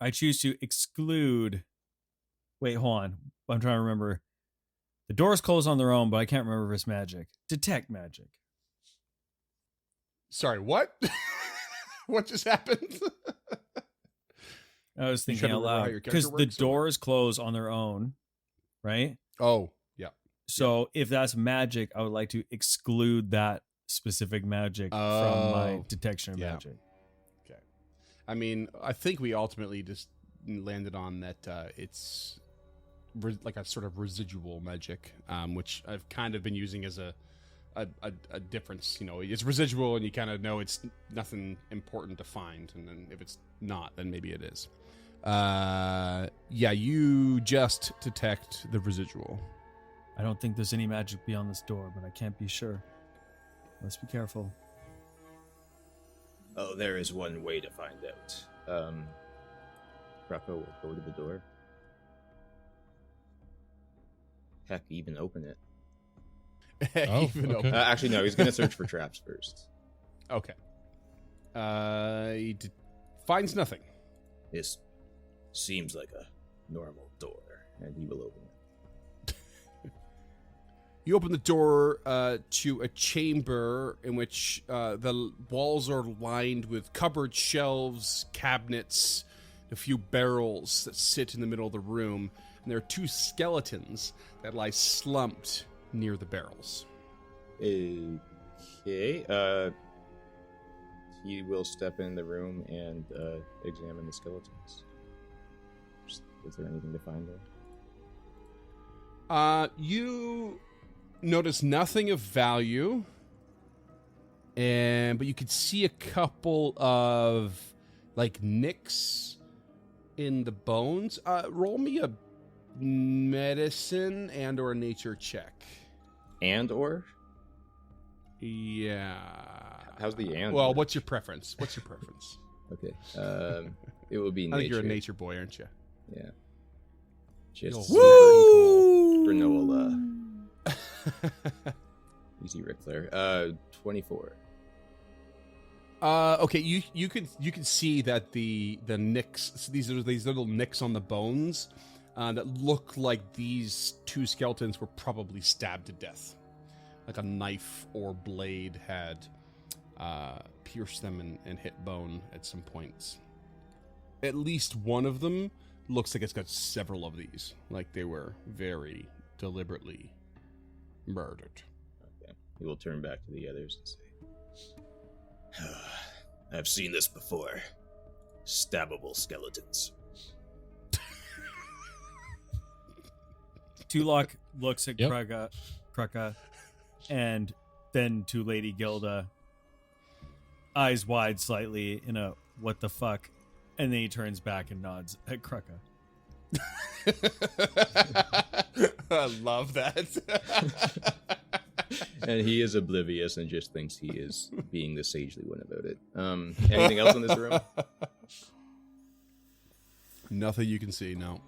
I choose to exclude. Wait, hold on. I'm trying to remember. The doors close on their own, but I can't remember if it's magic. Detect magic. Sorry, what? What just happened? I was You thinking trying to out remember how loud your because character the works, or what? doors close on their own, right? Oh, yeah. So if that's magic, I would like to exclude that specific magic from my Oh, detection of yeah. magic. Okay. I mean, I think we ultimately just landed on that it's like a sort of residual magic, which I've kind of been using as a difference. You know, it's residual, and you kind of know it's nothing important to find, and then if it's not, then maybe it is. Yeah, you just detect the residual. I don't think there's any magic beyond this door, but I can't be sure. Let's be careful. Oh, there is one way to find out. Rocco will go to the door. Heck, even open it. Even okay. open. Actually, no, he's going to search for traps first. Okay. He finds nothing. This seems like a normal door, and he will open it. You open the door to a chamber in which the walls are lined with cupboard shelves, cabinets, a few barrels that sit in the middle of the room, and there are two skeletons that lie slumped near the barrels. Okay. He will step in the room and examine the skeletons. Is there anything to find there? You notice nothing of value, but you could see a couple of like nicks in the bones. Roll me a medicine and or nature check. And or? Yeah. How's the and? Well, work? what's your preference? Okay. It will be I nature. think you're a nature boy, aren't you? Yeah. Just You're super granola. Easy Ric Flair. 24. Okay, you could see that the nicks. So these are these little nicks on the bones that look like these two skeletons were probably stabbed to death, like a knife or blade had pierced them and hit bone at some points. At least one of them looks like it's got several of these, like they were very deliberately murdered. Okay. He will turn back to the others and say, I've seen this before. Stabbable skeletons. Tulak looks at Yep. Krucka, and then to Lady Gilda, eyes wide slightly in a what the fuck, and then he turns back and nods at Krucka. I love that. And he is oblivious and just thinks he is being the sagely one about it. Anything else in this room? Nothing you can see, no.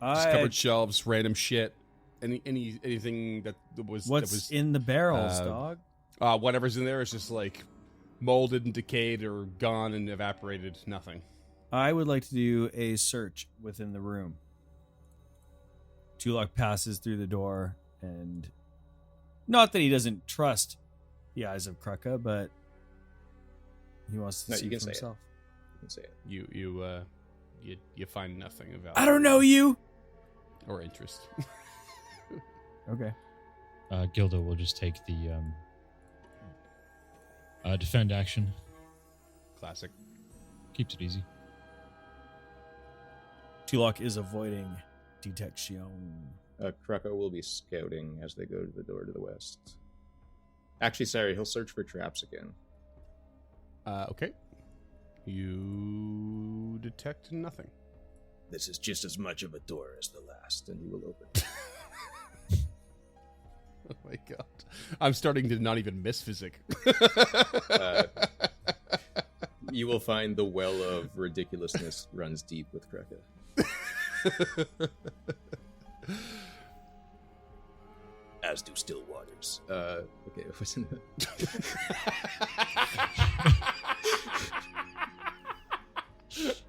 Just cupboard shelves, random shit. Anything that was What's in the barrels, dog? whatever's in there is just like molded and decayed or gone and evaporated. Nothing. I would like to do a search within the room. Tulak passes through the door, and not that he doesn't trust the eyes of Krucka, but he wants to No, see you for can say it. himself. You can say it. You find nothing of value. I don't know you. Or interest. Okay. Gilda will just take the defend action. Classic. Keeps it easy. Tulak is avoiding detection. Krucko will be scouting as they go to the door to the west. Actually, sorry, he'll search for traps again. Okay. You detect nothing. This is just as much of a door as the last, and he will open. Oh my god. I'm starting to not even miss physics. You will find the well of ridiculousness runs deep with Krucka. As do still waters. Okay, what's in the...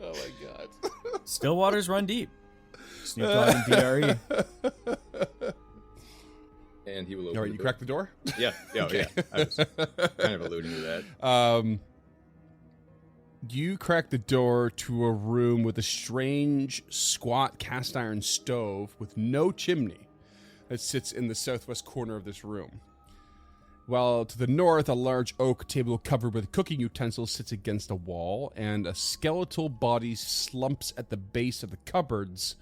Oh my god. Still waters run deep. Snoop Dogg and DRE. And he will open All right, the you door. crack the door? Yeah, Okay. yeah. I was kind of alluding to that. You crack the door to a room with a strange, squat cast iron stove with no chimney that sits in the southwest corner of this room. While to the north, a large oak table covered with cooking utensils sits against a wall, and a skeletal body slumps at the base of the cupboards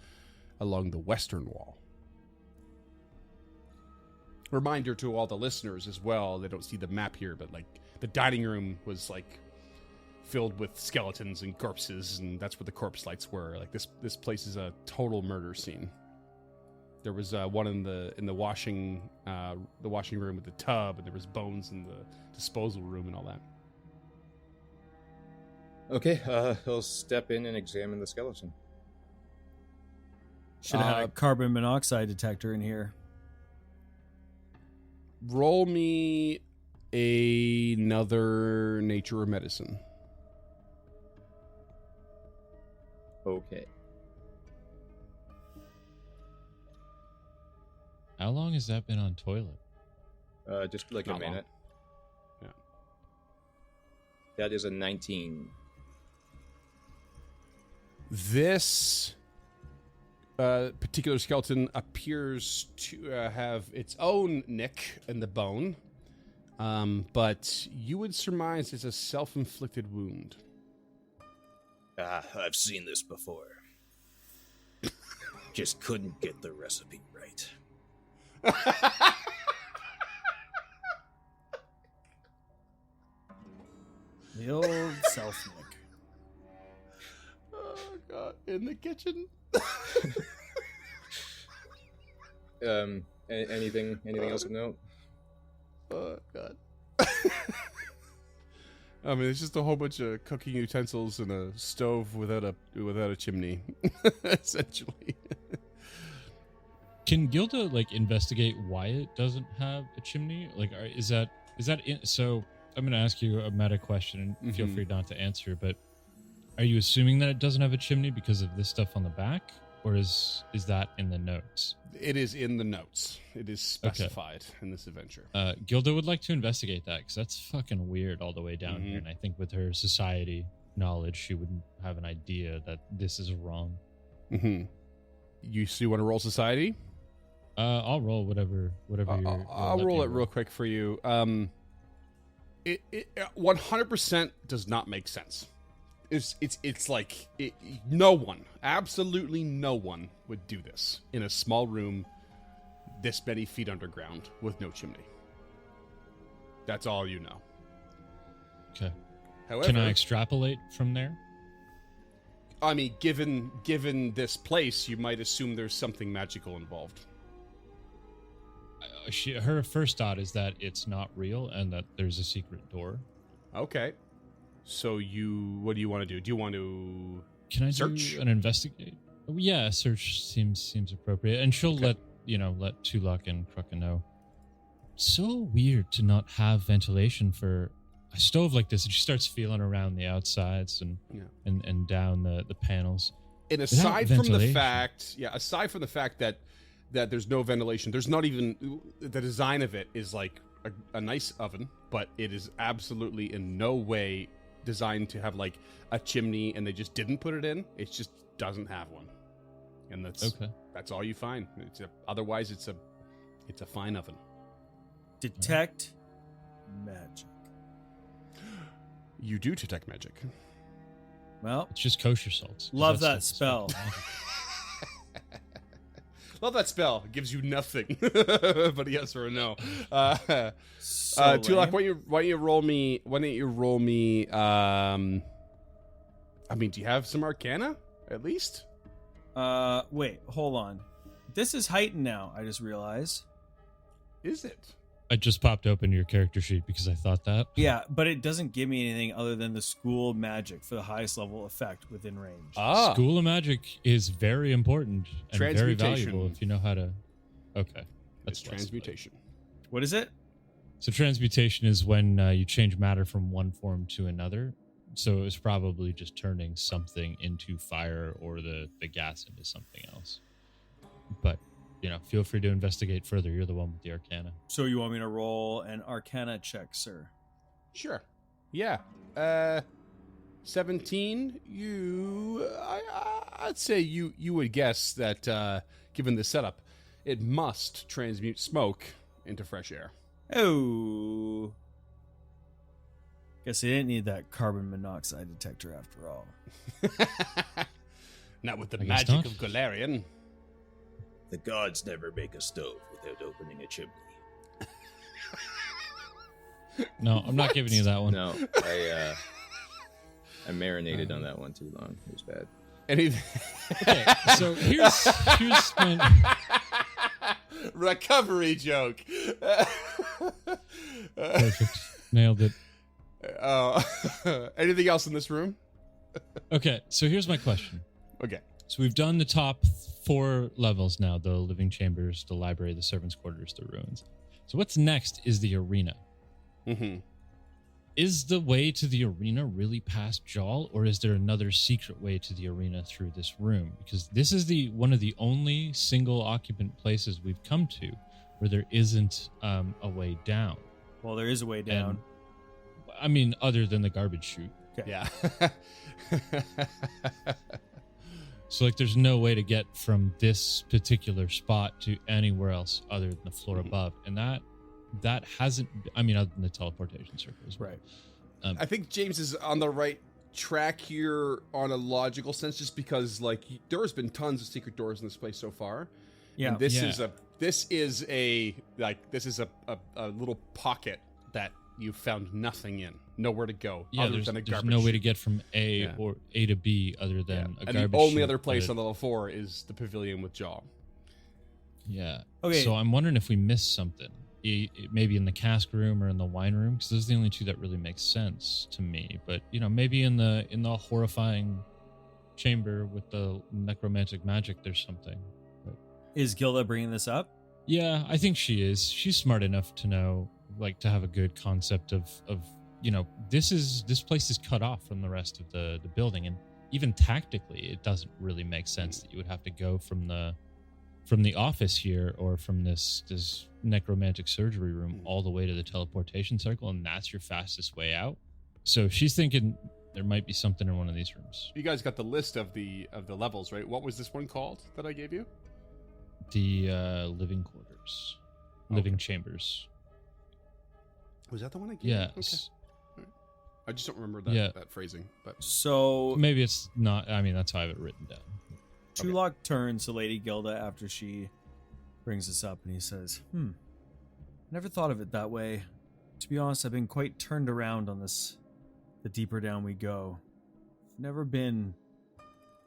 along the western wall. Reminder to all the listeners as well, they don't see the map here, but like the dining room was like filled with skeletons and corpses, and that's where the corpse lights were. Like this place is a total murder scene. There was one in the washing room with the tub, and there was bones in the disposal room and all that. Okay, he'll step in and examine the skeleton. Should have had a carbon monoxide detector in here. Roll me another nature or medicine. Okay. How long has that been on toilet? Just like Not a minute. long. That is a 19. This particular skeleton appears to have its own nick in the bone, but you would surmise it's a self-inflicted wound. I've seen this before. Just couldn't get the recipe right. The old self-nick. Oh god, in the kitchen. Anything else of note? Oh god. I mean, it's just a whole bunch of cooking utensils and a stove without a chimney, essentially. Can Gilda investigate why it doesn't have a chimney? Is that in? So I'm going to ask you a meta question, and feel free not to answer. But are you assuming that it doesn't have a chimney because of this stuff on the back, or is that in the notes? It is in the notes. It is specified in this adventure. Gilda would like to investigate that because that's fucking weird all the way down here. And I think with her society knowledge, she wouldn't have an idea that this is wrong. Mm-hmm. You want to roll society? I'll roll whatever I'll roll it real quick for you. It 100% does not make sense. It's like no one, absolutely no one would do this in a small room this many feet underground with no chimney. That's all you know. Okay. However, can I extrapolate from there? I mean, given this place, you might assume there's something magical involved. Her first thought is that it's not real and that there's a secret door. Okay. So what do you want to do? Do you want to search? do an investigate? Yeah, search seems appropriate, and she'll let Tulak and Kruka know. So weird to not have ventilation for a stove like this. And she starts feeling around the outsides and down the panels. And aside from the fact that there's no ventilation, there's not even the design of it is like a nice oven, but it is absolutely in no way designed to have like a chimney, and they just didn't put it in. It just doesn't have one, and that's all you find. Otherwise, it's a fine oven. Detect magic. You do detect magic. Well, it's just kosher salts. Love that spell. Love that spell. It gives you nothing, but a yes or a no. Tulak, why don't you roll me? I mean, do you have some Arcana at least? Wait, hold on. This is heightened now. I just realized. Is it? I just popped open your character sheet because I thought that. Yeah, but it doesn't give me anything other than the school magic for the highest level effect within range. School of magic is very important and very valuable if you know how to. Okay, that's transmutation. What is it? So transmutation is when you change matter from one form to another. So it's probably just turning something into fire or the gas into something else. But feel free to investigate further. You're the one with the Arcana. So you want me to roll an Arcana check, sir? Sure. Yeah. 17. I'd say you would guess that given the setup, it must transmute smoke into fresh air. Oh. Guess they didn't need that carbon monoxide detector after all. Not with the I guess magic not. of Galarian. The gods never make a stove without opening a chimney. No, I'm not giving you that one. No, I marinated on that one too long. It was bad. Anything? Okay, so here's my Recovery joke. perfect. Nailed it. Anything else in this room? Okay, so here's my question. Okay. So we've done the top 4 levels now: the living chambers, the library, the servants' quarters, the ruins. So what's next is the arena. Mm-hmm. Is the way to the arena really past Jal, or is there another secret way to the arena through this room? Because this is one of the only single occupant places we've come to where there isn't a way down. Well, there is a way down. And, I mean, other than the garbage chute. Yeah. So, like, there's no way to get from this particular spot to anywhere else other than the floor above, and that hasn't. I mean, other than the teleportation circles, Right. I think James is on the right track here on a logical sense, just because like there's been tons of secret doors in this place so far. Yeah. And this Yeah. is a little pocket that you found nothing in, nowhere to go Yeah, other there's than a there's garbage no way to chute. get from A Yeah. or A to B other than a And garbage the only chute, other place but on level 4 is the pavilion with Jaw. Yeah. Okay. So I'm wondering if we missed something. Maybe in the cask room or in the wine room, because those are the only 2 that really make sense to me. But maybe in the horrifying chamber with the necromantic magic, there's something. But, Is Gilda bringing this up? yeah, I think she is. She's smart enough to know, like, to have a good concept of this place is cut off from the rest of the building, and even tactically, it doesn't really make sense that you would have to go from the office here or from this necromantic surgery room all the way to the teleportation circle, and that's your fastest way out. So she's thinking there might be something in one of these rooms. You guys got the list of the levels, right? What was this one called that I gave you? The living quarters, living chambers. Was that the one I gave you? Yeah. Okay. I just don't remember that, Yeah. that phrasing. But So Maybe it's not. I mean, that's how I have it written down. Tulak turns to Lady Gilda after she brings this up, and he says, never thought of it that way. To be honest, I've been quite turned around on this the deeper down we go. I've never been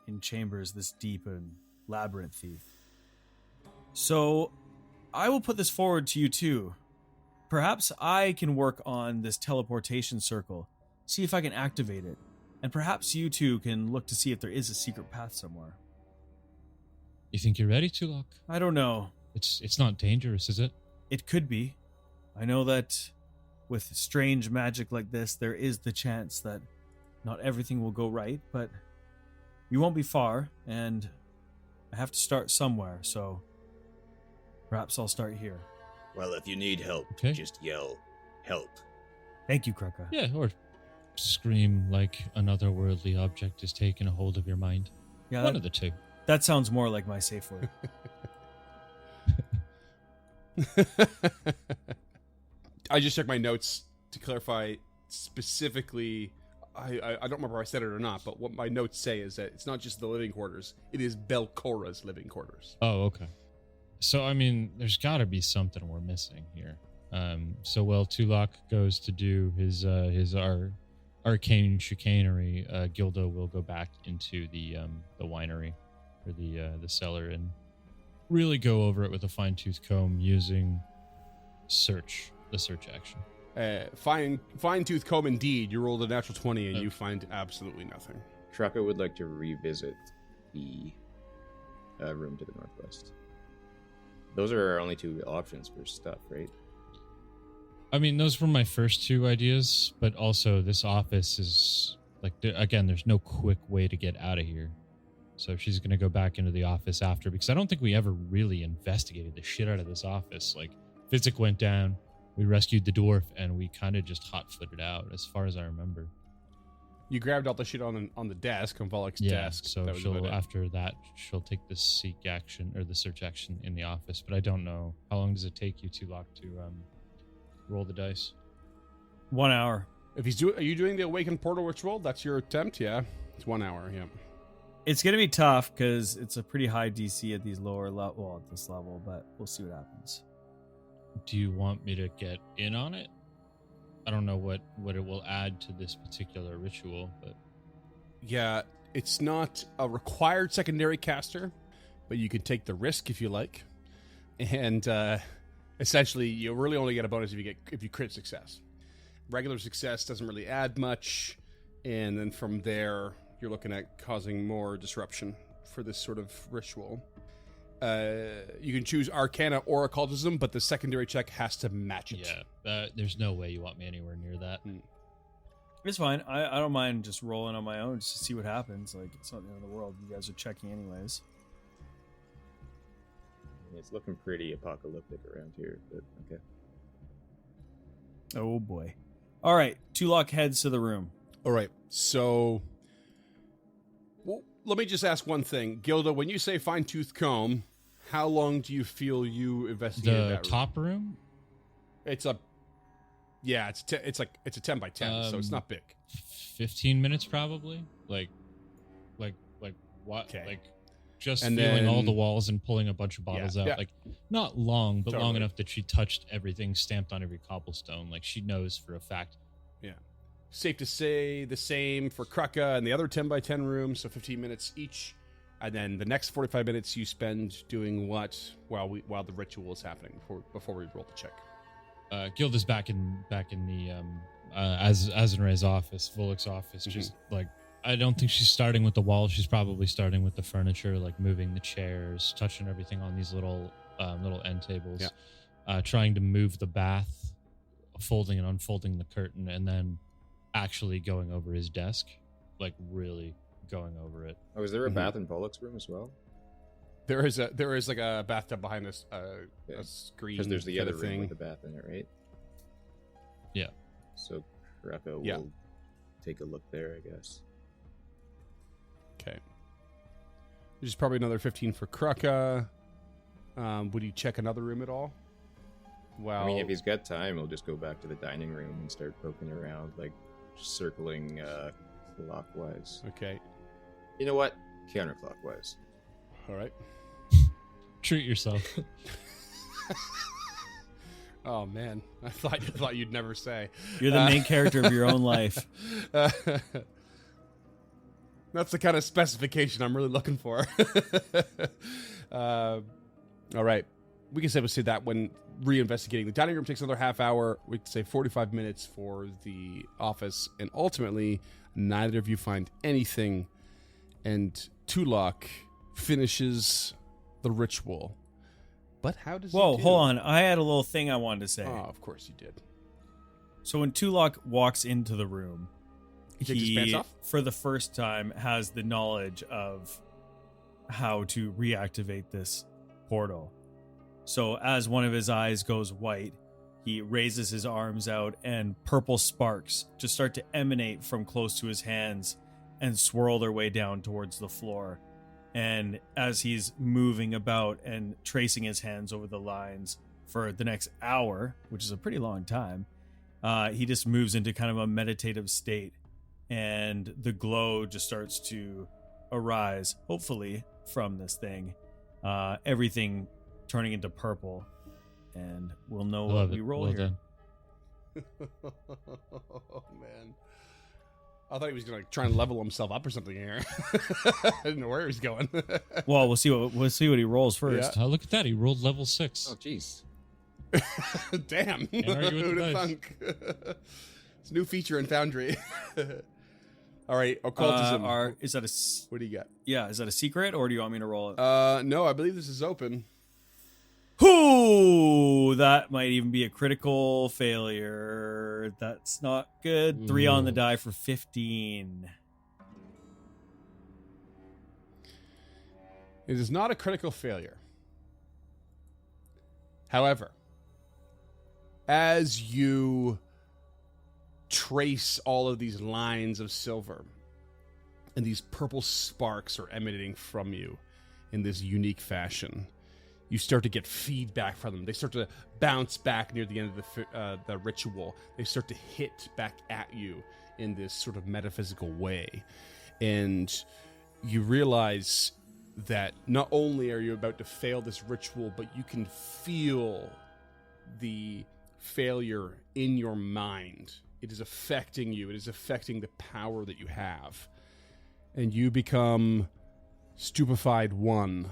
in chambers this deep and labyrinthy. So, I will put this forward to you too. Perhaps I can work on this teleportation circle, see if I can activate it, and perhaps you two can look to see if there is a secret path somewhere. You think you're ready, Tulak? I don't know. It's not dangerous, is it? It could be. I know that with strange magic like this, there is the chance that not everything will go right, but you won't be far, and I have to start somewhere, so perhaps I'll start here. Well, if you need help, Okay. just yell, help. Thank you, Kruka. Yeah, or scream like another worldly object is taking a hold of your mind. Yeah, One of the 2. that sounds more like my safe word. I just checked my notes to clarify specifically. I don't remember if I said it or not, but what my notes say is that it's not just the living quarters; it is Belcora's living quarters. Oh, okay. So, I mean, there's got to be something we're missing here. So while Tulak goes to do his arcane chicanery, Gilda will go back into the winery or the cellar and really go over it with a fine-tooth comb using the search action. Fine-tooth comb indeed. You rolled a natural 20 and you find absolutely nothing. Traka would like to revisit the room to the northwest. Those are our only 2 options for stuff, right? I mean, those were my first 2 ideas, but also this office is like, again, there's no quick way to get out of here. So she's going to go back into the office after, because I don't think we ever really investigated the shit out of this office. Like, Fizzik went down, we rescued the dwarf, and we kind of just hot-footed out, as far as I remember. You grabbed all the shit on the desk, on Volek's Yeah, desk. so That was about it. after that, she'll take the seek action, or the search action in the office, but I don't know. How long does it take you to lock roll the dice. 1 hour. If are you doing the awakened portal ritual? That's your attempt, yeah. It's 1 hour, yeah. It's gonna be tough because it's a pretty high DC at these lower at this level, but we'll see what happens. Do you want me to get in on it? I don't know what it will add to this particular ritual, but Yeah, it's not a required secondary caster, but you can take the risk if you like. And essentially, you really only get a bonus if you crit success. Regular success doesn't really add much, and then from there, you're looking at causing more disruption for this sort of ritual. You can choose Arcana or Occultism, but the secondary check has to match it. yeah, there's no way you want me anywhere near that. It's fine. I don't mind just rolling on my own just to see what happens. Like, it's not the end of the world. You guys are checking anyways. It's looking pretty apocalyptic around here, but okay. Oh boy. All right, Tulak heads to the room. All right, so let me just ask one thing. Gilda, when you say fine-tooth comb, how long do you feel you investigated The that room? top room? It's a 10 by 10, so it's not big. 15 minutes probably. Like what? Okay. Like just And feeling all then- the walls and pulling a bunch of bottles out. yeah. Like not long, but long Totally. enough that she touched everything, stamped on every cobblestone. Like she knows for a fact. Safe to say the same for Krucka and the other 10 by 10 rooms, so 15 minutes each. And then the next 45 minutes you spend doing what while the ritual is happening before we roll the check. Gilda's back in the Azenre's office, Volek's office. Just like I don't think she's starting with the wall. She's probably starting with the furniture, like moving the chairs, touching everything on these little end tables. Trying to move the bath, folding and unfolding the curtain, and then actually going over his desk, like really going over it. Oh, is there a bath in Pollock's room as well? There is like a bathtub behind this a screen. Because there's the kind other of room thing. with the bath in it, right? Yeah. So Kraka Yeah. will take a look there, I guess. Okay. There's probably another 15 for Krucka. Would you check another room at all? Well, I mean, if he's got time, he'll just go back to the dining room and start poking around, like circling clockwise. okay. You know what? Counterclockwise. All right. Treat yourself. Oh man, I thought you'd never say. You're the main character of your own life. That's the kind of specification I'm really looking for. All right. We can say that when reinvestigating. The dining room takes another half hour. We could say 45 minutes for the office. And ultimately, neither of you find anything. And Tulak finishes the ritual. But how does Whoa, he do? hold on. I had a little thing I wanted to say. Oh, of course you did. So when Tulak walks into the room, He takes his pants off? for the first time, has the knowledge of how to reactivate this portal. So as one of his eyes goes white, he raises his arms out and purple sparks just start to emanate from close to his hands and swirl their way down towards the floor. And as he's moving about and tracing his hands over the lines for the next hour, which is a pretty long time, he just moves into kind of a meditative state. And the glow just starts to arise, hopefully, from this thing. Everything turning into purple. And we'll know what we roll Well here. done. Oh man, I thought he was gonna try and level himself up or something here. I didn't know where he was going. Well, we'll see what he rolls first. Oh, look at that. He rolled level 6. Oh, jeez. Damn, Can't argue with who'd the have dice. thunk? It's a new feature in Foundry. All right, occultism. Is that a What do you got? is that a secret, or do you want me to roll it? No, I believe this is open. Ooh, that might even be a critical failure. That's not good. 3 on the die for 15. It is not a critical failure. However, as you trace all of these lines of silver and these purple sparks are emanating from you in this unique fashion, you start to get feedback from them. They start to bounce back near the end of the ritual. They start to hit back at you in this sort of metaphysical way. And you realize that not only are you about to fail this ritual, but you can feel the failure in your mind. It is affecting you. It is affecting the power that you have. And you become stupefied 1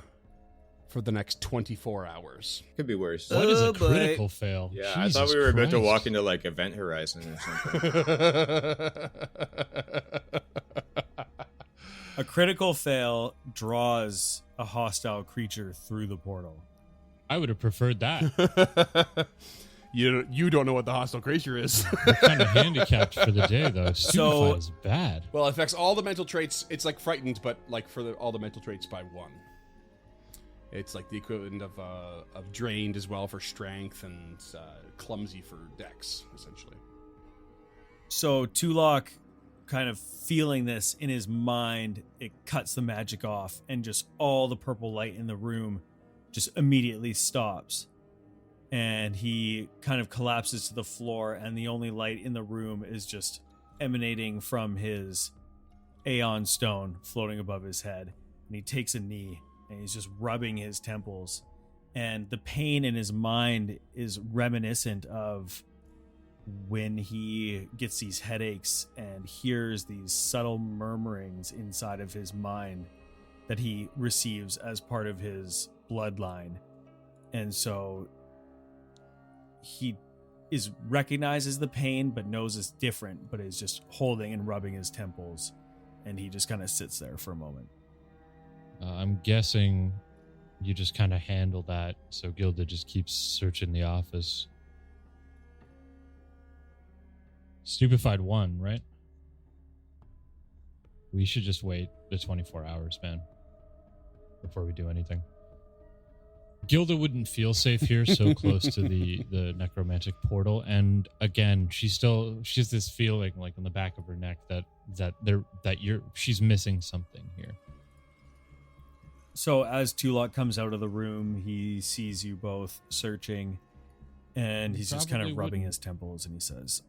for the next 24 hours. Could be worse. What is a boy. critical fail? Yeah, I Jesus thought we were about to Christ. walk into like Event Horizon or something. A critical fail draws a hostile creature through the portal. I would have preferred that. You don't know what the hostile creature is. We're kind of handicapped for the day, though. Stupefied is bad. Well, it affects all the mental traits. It's like frightened, but like for all the mental traits by 1. It's like the equivalent of drained as well for strength, and clumsy for dex, essentially. So Tulak, kind of feeling this in his mind, it cuts the magic off, and just all the purple light in the room just immediately stops. And he kind of collapses to the floor, and the only light in the room is just emanating from his Aeon stone floating above his head. And he takes a knee, and he's just rubbing his temples. And the pain in his mind is reminiscent of when he gets these headaches and hears these subtle murmurings inside of his mind that he receives as part of his bloodline. And so he recognizes the pain, but knows it's different, but is just holding and rubbing his temples. And he just kind of sits there for a moment. I'm guessing you just kind of handle that, so Gilda just keeps searching the office. Stupefied 1, right? We should just wait the 24 hours, man, before we do anything. Gilda wouldn't feel safe here, so close to the necromantic portal, and again, she has this feeling like in the back of her neck that she's missing something here. So as Tulak comes out of the room, he sees you both searching, and he's just kind of Probably rubbing wouldn't. his temples, and he says,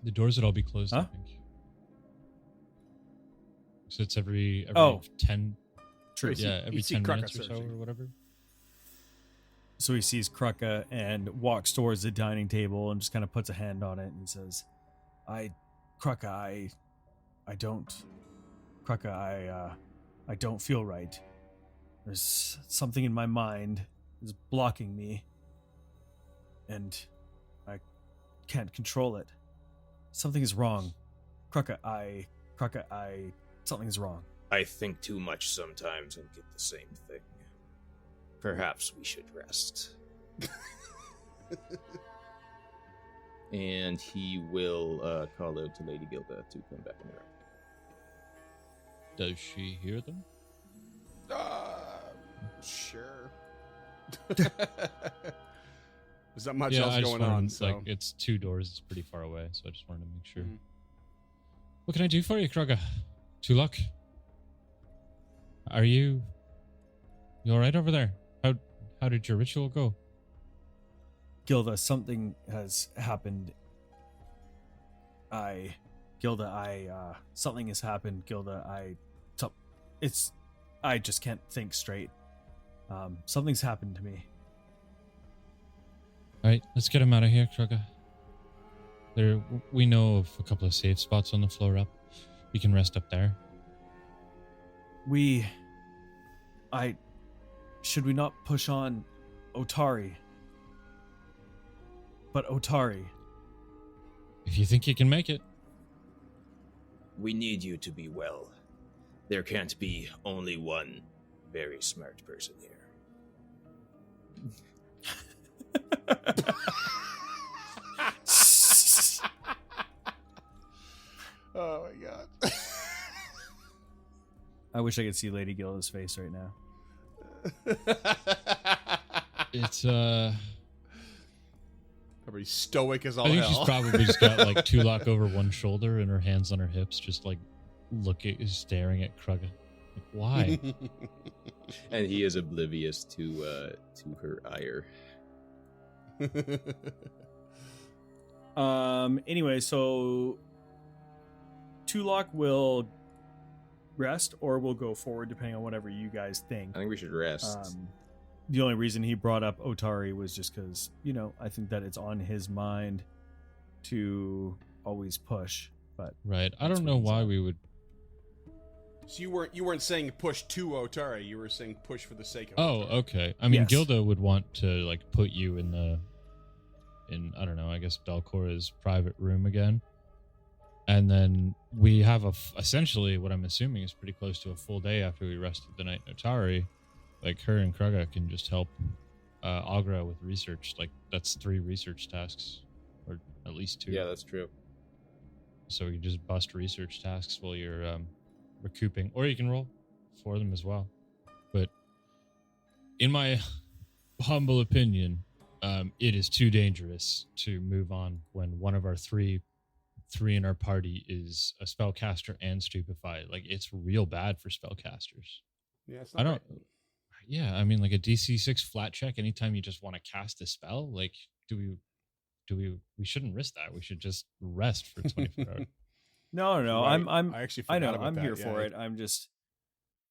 The doors would all be closed, I Huh? think. So it's every Oh. 10, True. yeah, every you see 10 Kraka minutes or so searching. or whatever. So he sees Kraka and walks towards the dining table and just kind of puts a hand on it and says, Kraka, I don't feel right. There's something in my mind is blocking me, and I can't control it. Something is wrong. Kraka, something is wrong. I think too much sometimes and get the same thing. Perhaps we should rest. And he will call out to Lady Gilda to come back in the room. Does she hear them? Sure. There's not much yeah, else I just going wanted- on, so. Like, it's 2 doors. It's pretty far away, so I just wanted to make sure. Mhm. What can I do for you, Krugga? Tulak? Are you all right over there? How did your ritual go? Gilda, something has happened. Something has happened, Gilda. I just can't think straight. Something's happened to me. All right, let's get him out of here, Krugga. We know of a couple of safe spots on the floor up. We can rest up there. Should we not push on Otari? But Otari, If you think you can make it. We need you to be well. There can't be only one very smart person here. Oh my god. I wish I could see Lady Gilda's face right now. It's Probably stoic as all I think hell. she's probably just got like Tulak over one shoulder and her hands on her hips, just like staring at Krugga. Like, why? And he is oblivious to her ire. Anyway, so Tulak will rest or will go forward depending on whatever you guys think. I think we should rest. The only reason he brought up Otari was just because, I think that it's on his mind to always push. But Right. I that's don't what know he's why on. we would. So you weren't saying push to Otari. You were saying push for the sake of. Oh, Otari. okay. I mean, Yes. Gilda would want to like put you in I don't know, I guess Belcora's private room again. And then we have essentially what I'm assuming is pretty close to a full day after we rested the night in Otari. Like her and Krugga can just help Agra with research. Like that's 3 research tasks, or at least 2. Yeah, that's true. So we can just bust research tasks while you're recouping, or you can roll for them as well. But in my humble opinion, it is too dangerous to move on when one of our three in our party is a spellcaster and stupefied. Like it's real bad for spellcasters. Yeah, it's I not don't. right. Yeah, I mean, like a DC 6 flat check anytime you just want to cast a spell. Like, we shouldn't risk that. We should just rest for 24 hours. No. Right. I'm I actually I forgot know. about I'm that, here yeah. for it.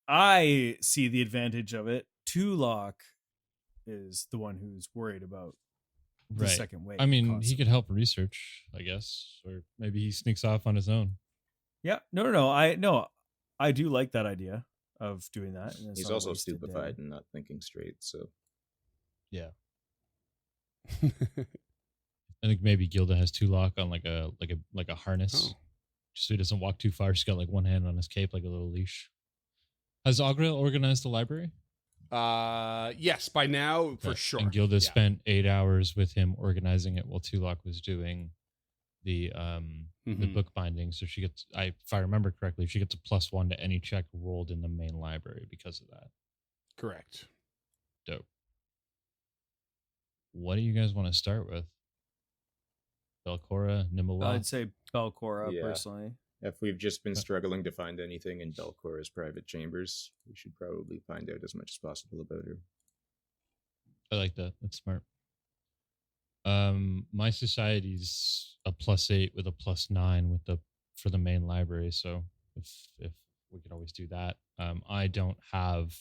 I see the advantage of it. Tulak is the one who's worried about the Right. second wave. I mean, he constantly. could help research, I guess, or maybe he sneaks off on his own. Yeah. No. I do like that idea of doing that. And it's He's not a also wasted stupefied day. and not thinking straight, so Yeah. I think maybe Gilda has Tulak on like a harness, Oh. just so he doesn't walk too far. She's got like one hand on his cape, like a little leash. Has Agril organized the library? Yes, by now for Okay. sure. And Gilda Yeah. spent 8 hours with him organizing it while Tulak was doing the Mhm. book binding. So she gets, if I remember correctly, she gets a +1 to any check rolled in the main library because of that. Correct. Dope. What do you guys want to start with? Belcora, Nimala? I'd say Belcora Yeah. personally. if we've just been struggling to find anything in Belcora's private chambers, we should probably find out as much as possible about her. I like that. That's smart. My society's a +8 with a +9 for the main library, so if we could always do that. I don't have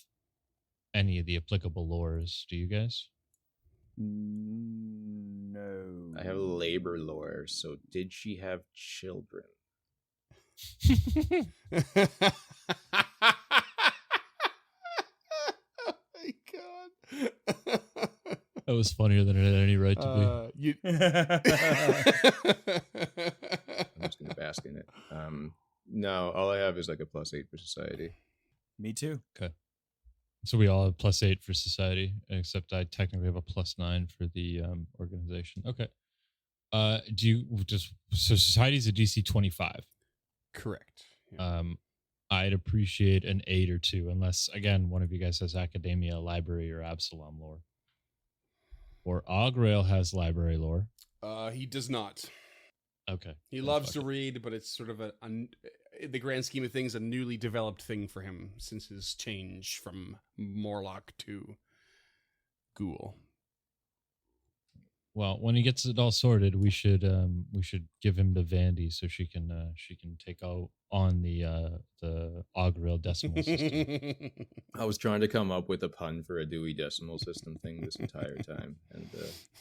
any of the applicable lores. Do you guys? No. I have labor lore, so did she have children? Oh my god. That was funnier than it had any right to be. I'm just gonna bask in it. No, all I have is like a +8 for society. Me too. So we all have +8 for society, except I technically have a +9 for the organization. Okay. Do you so society's a DC 25? Correct. Yeah. I'd appreciate an 8 or 2, unless again one of you guys has academia, library, or Absalom lore. Or Augrail has library lore. He does not. Okay. He then loves fuck to it. read, but it's sort of in the grand scheme of things, a newly developed thing for him since his change from Morlock to Ghoul. Well, when he gets it all sorted, we should give him to Vandy so she can take on the Augrail decimal system. I was trying to come up with a pun for a Dewey Decimal System thing this entire time, and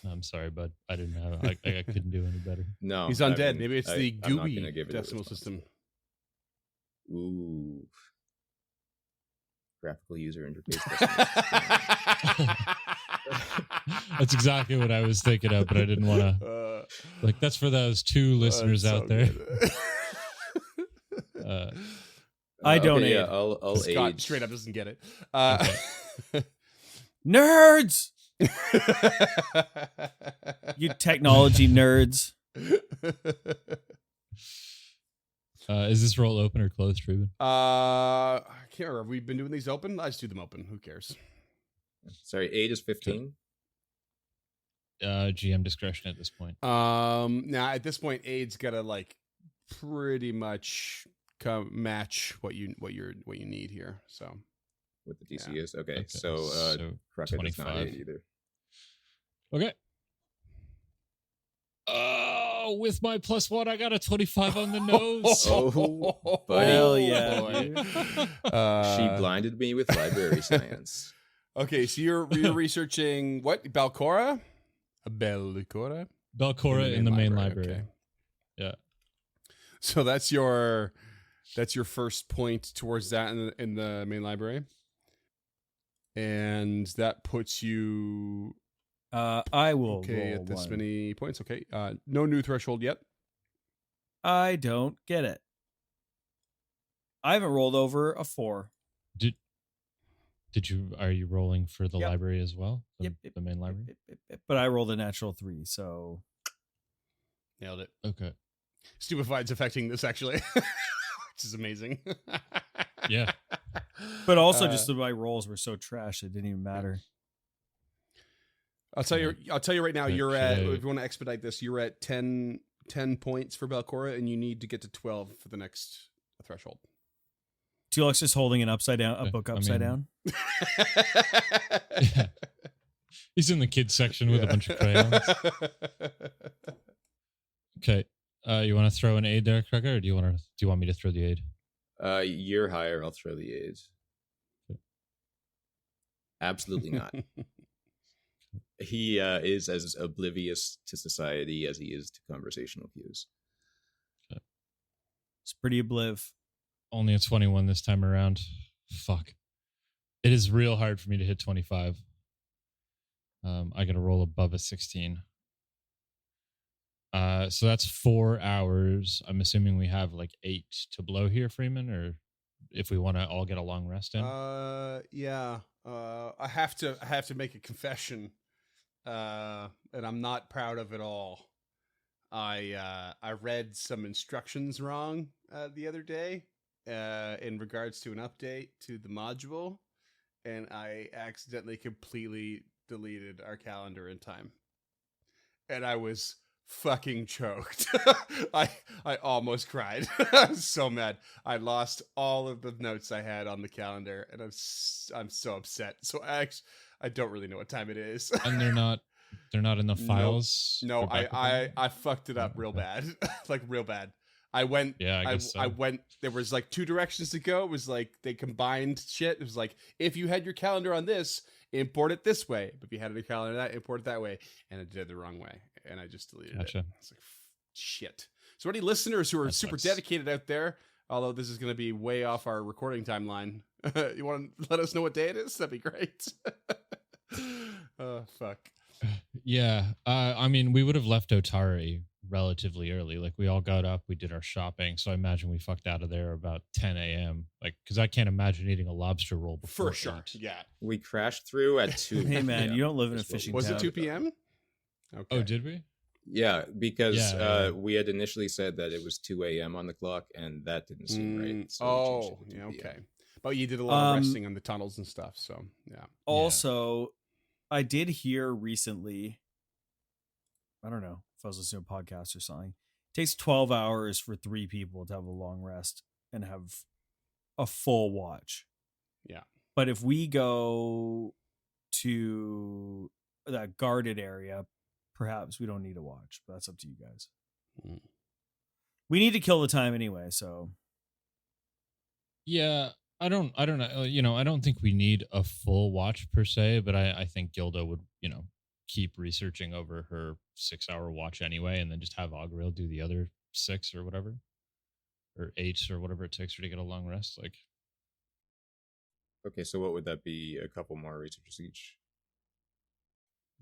I'm sorry, bud. I didn't have. I couldn't do any better. no, He's I undead. mean, Maybe it's the I'm not GUI gonna give it a decimal response. system. Ooh, graphical user interface. Decimal system. That's exactly what I was thinking of, but I didn't want to. Like, that's for those 2 listeners out there. I Okay, donate. yeah, I'll Scott aid. straight up doesn't get it. Nerds! You technology nerds. Is this roll open or closed, Ruben? I can't remember. Have we been doing these open? I just do them open. Who cares? Sorry, 8 is 15. GM discretion at this point. Now at this point, Aid's gotta like pretty much match what you need here. So What the DC Yeah. is. Okay, Okay, so so Crockett is not 25. 8 either. Okay. Oh, with my +1, I got a 25 on the nose. Oh, buddy. Hell yeah, boy. dude. She blinded me with library science. Okay, so you're researching what? Belcora? Belcora? Belcora in the main library. Okay. Yeah. So that's your first point towards that in the main library. And that puts you I will okay roll at this one. many points. Okay. No new threshold yet. I don't get it. I haven't rolled over a 4. Are you rolling for the Yep. library as well? Yep, The main library? Yep. But I rolled a natural 3, so Nailed it. Okay. Stupefied's affecting this actually, which is amazing. Yeah. but also just that my rolls were so trash it didn't even matter. I'll tell you right now, Okay, you're at, should I- if you want to expedite this, you're at 10 points for Belcora, and you need to get to 12 for the next threshold. Tulak's just holding a book I upside mean- down. Yeah. He's in the kids section with a bunch of crayons. Okay. You want to throw an aid there, Cracker, or do you want me to throw the aid? You're higher. I'll throw the aids. Absolutely not. He is as oblivious to society as he is to conversational cues. It's pretty obliv. Only a 21 this time around. Fuck. It is real hard for me to hit 25. I got to roll above a 16. So that's 4 hours. I'm assuming we have like 8 to blow here, Freeman, or if we want to all get a long rest in. Yeah. I have to make a confession, and I'm not proud of it all. I read some instructions wrong the other day in regards to an update to the module, and I accidentally completely deleted our calendar in time, and I was fucking choked. I almost cried. I was so mad. I lost all of the notes I had on the calendar, and I'm so upset. So I don't really know what time it is. And they're not in the files. No, for backup? I fucked it up real bad. Like real bad. I went Yeah, I guess so. I went, there was like 2 directions to go. It was like they combined shit. It was like, if you had your calendar on this, import it this way. But if you had your calendar that, import it that way. And I did it the wrong way. And I just deleted Gotcha. it. It's like, shit. So any listeners who are That super sucks. dedicated out there, although this is going to be way off our recording timeline, you want to let us know what day it is? That'd be great. Oh, fuck. Yeah. I mean, we would have left Otari relatively early. Like we all got up, we did our shopping. So I imagine we fucked out of there about 10 a.m. Like, because I can't imagine eating a lobster roll before For sure. 8. Yeah. We crashed through at 2. Hey man, Yeah. you don't live in a That's what fishing we- Was town. it 2 p.m.? Okay. Oh, did we? Yeah, because Yeah. we had initially said that it was 2 a.m. on the clock, and that didn't seem right. So we changed it to yeah, 2 p.m. okay. But you did a lot of Um, resting on the tunnels and stuff, so yeah. Also, I did hear recently, I don't know if I was listening to a podcast or something, it takes 12 hours for 3 people to have a long rest and have a full watch. Yeah. But if we go to that guarded area, perhaps we don't need a watch, but that's up to you guys. Mm. We need to kill the time anyway, so Yeah. I don't know. I don't think we need a full watch per se, but I think Gilda would, keep researching over her 6-hour watch anyway, and then just have Augurile do the other 6 or whatever, or 8 or whatever it takes her to get a long rest. Like, Okay, so what would that be? A couple more researchers each?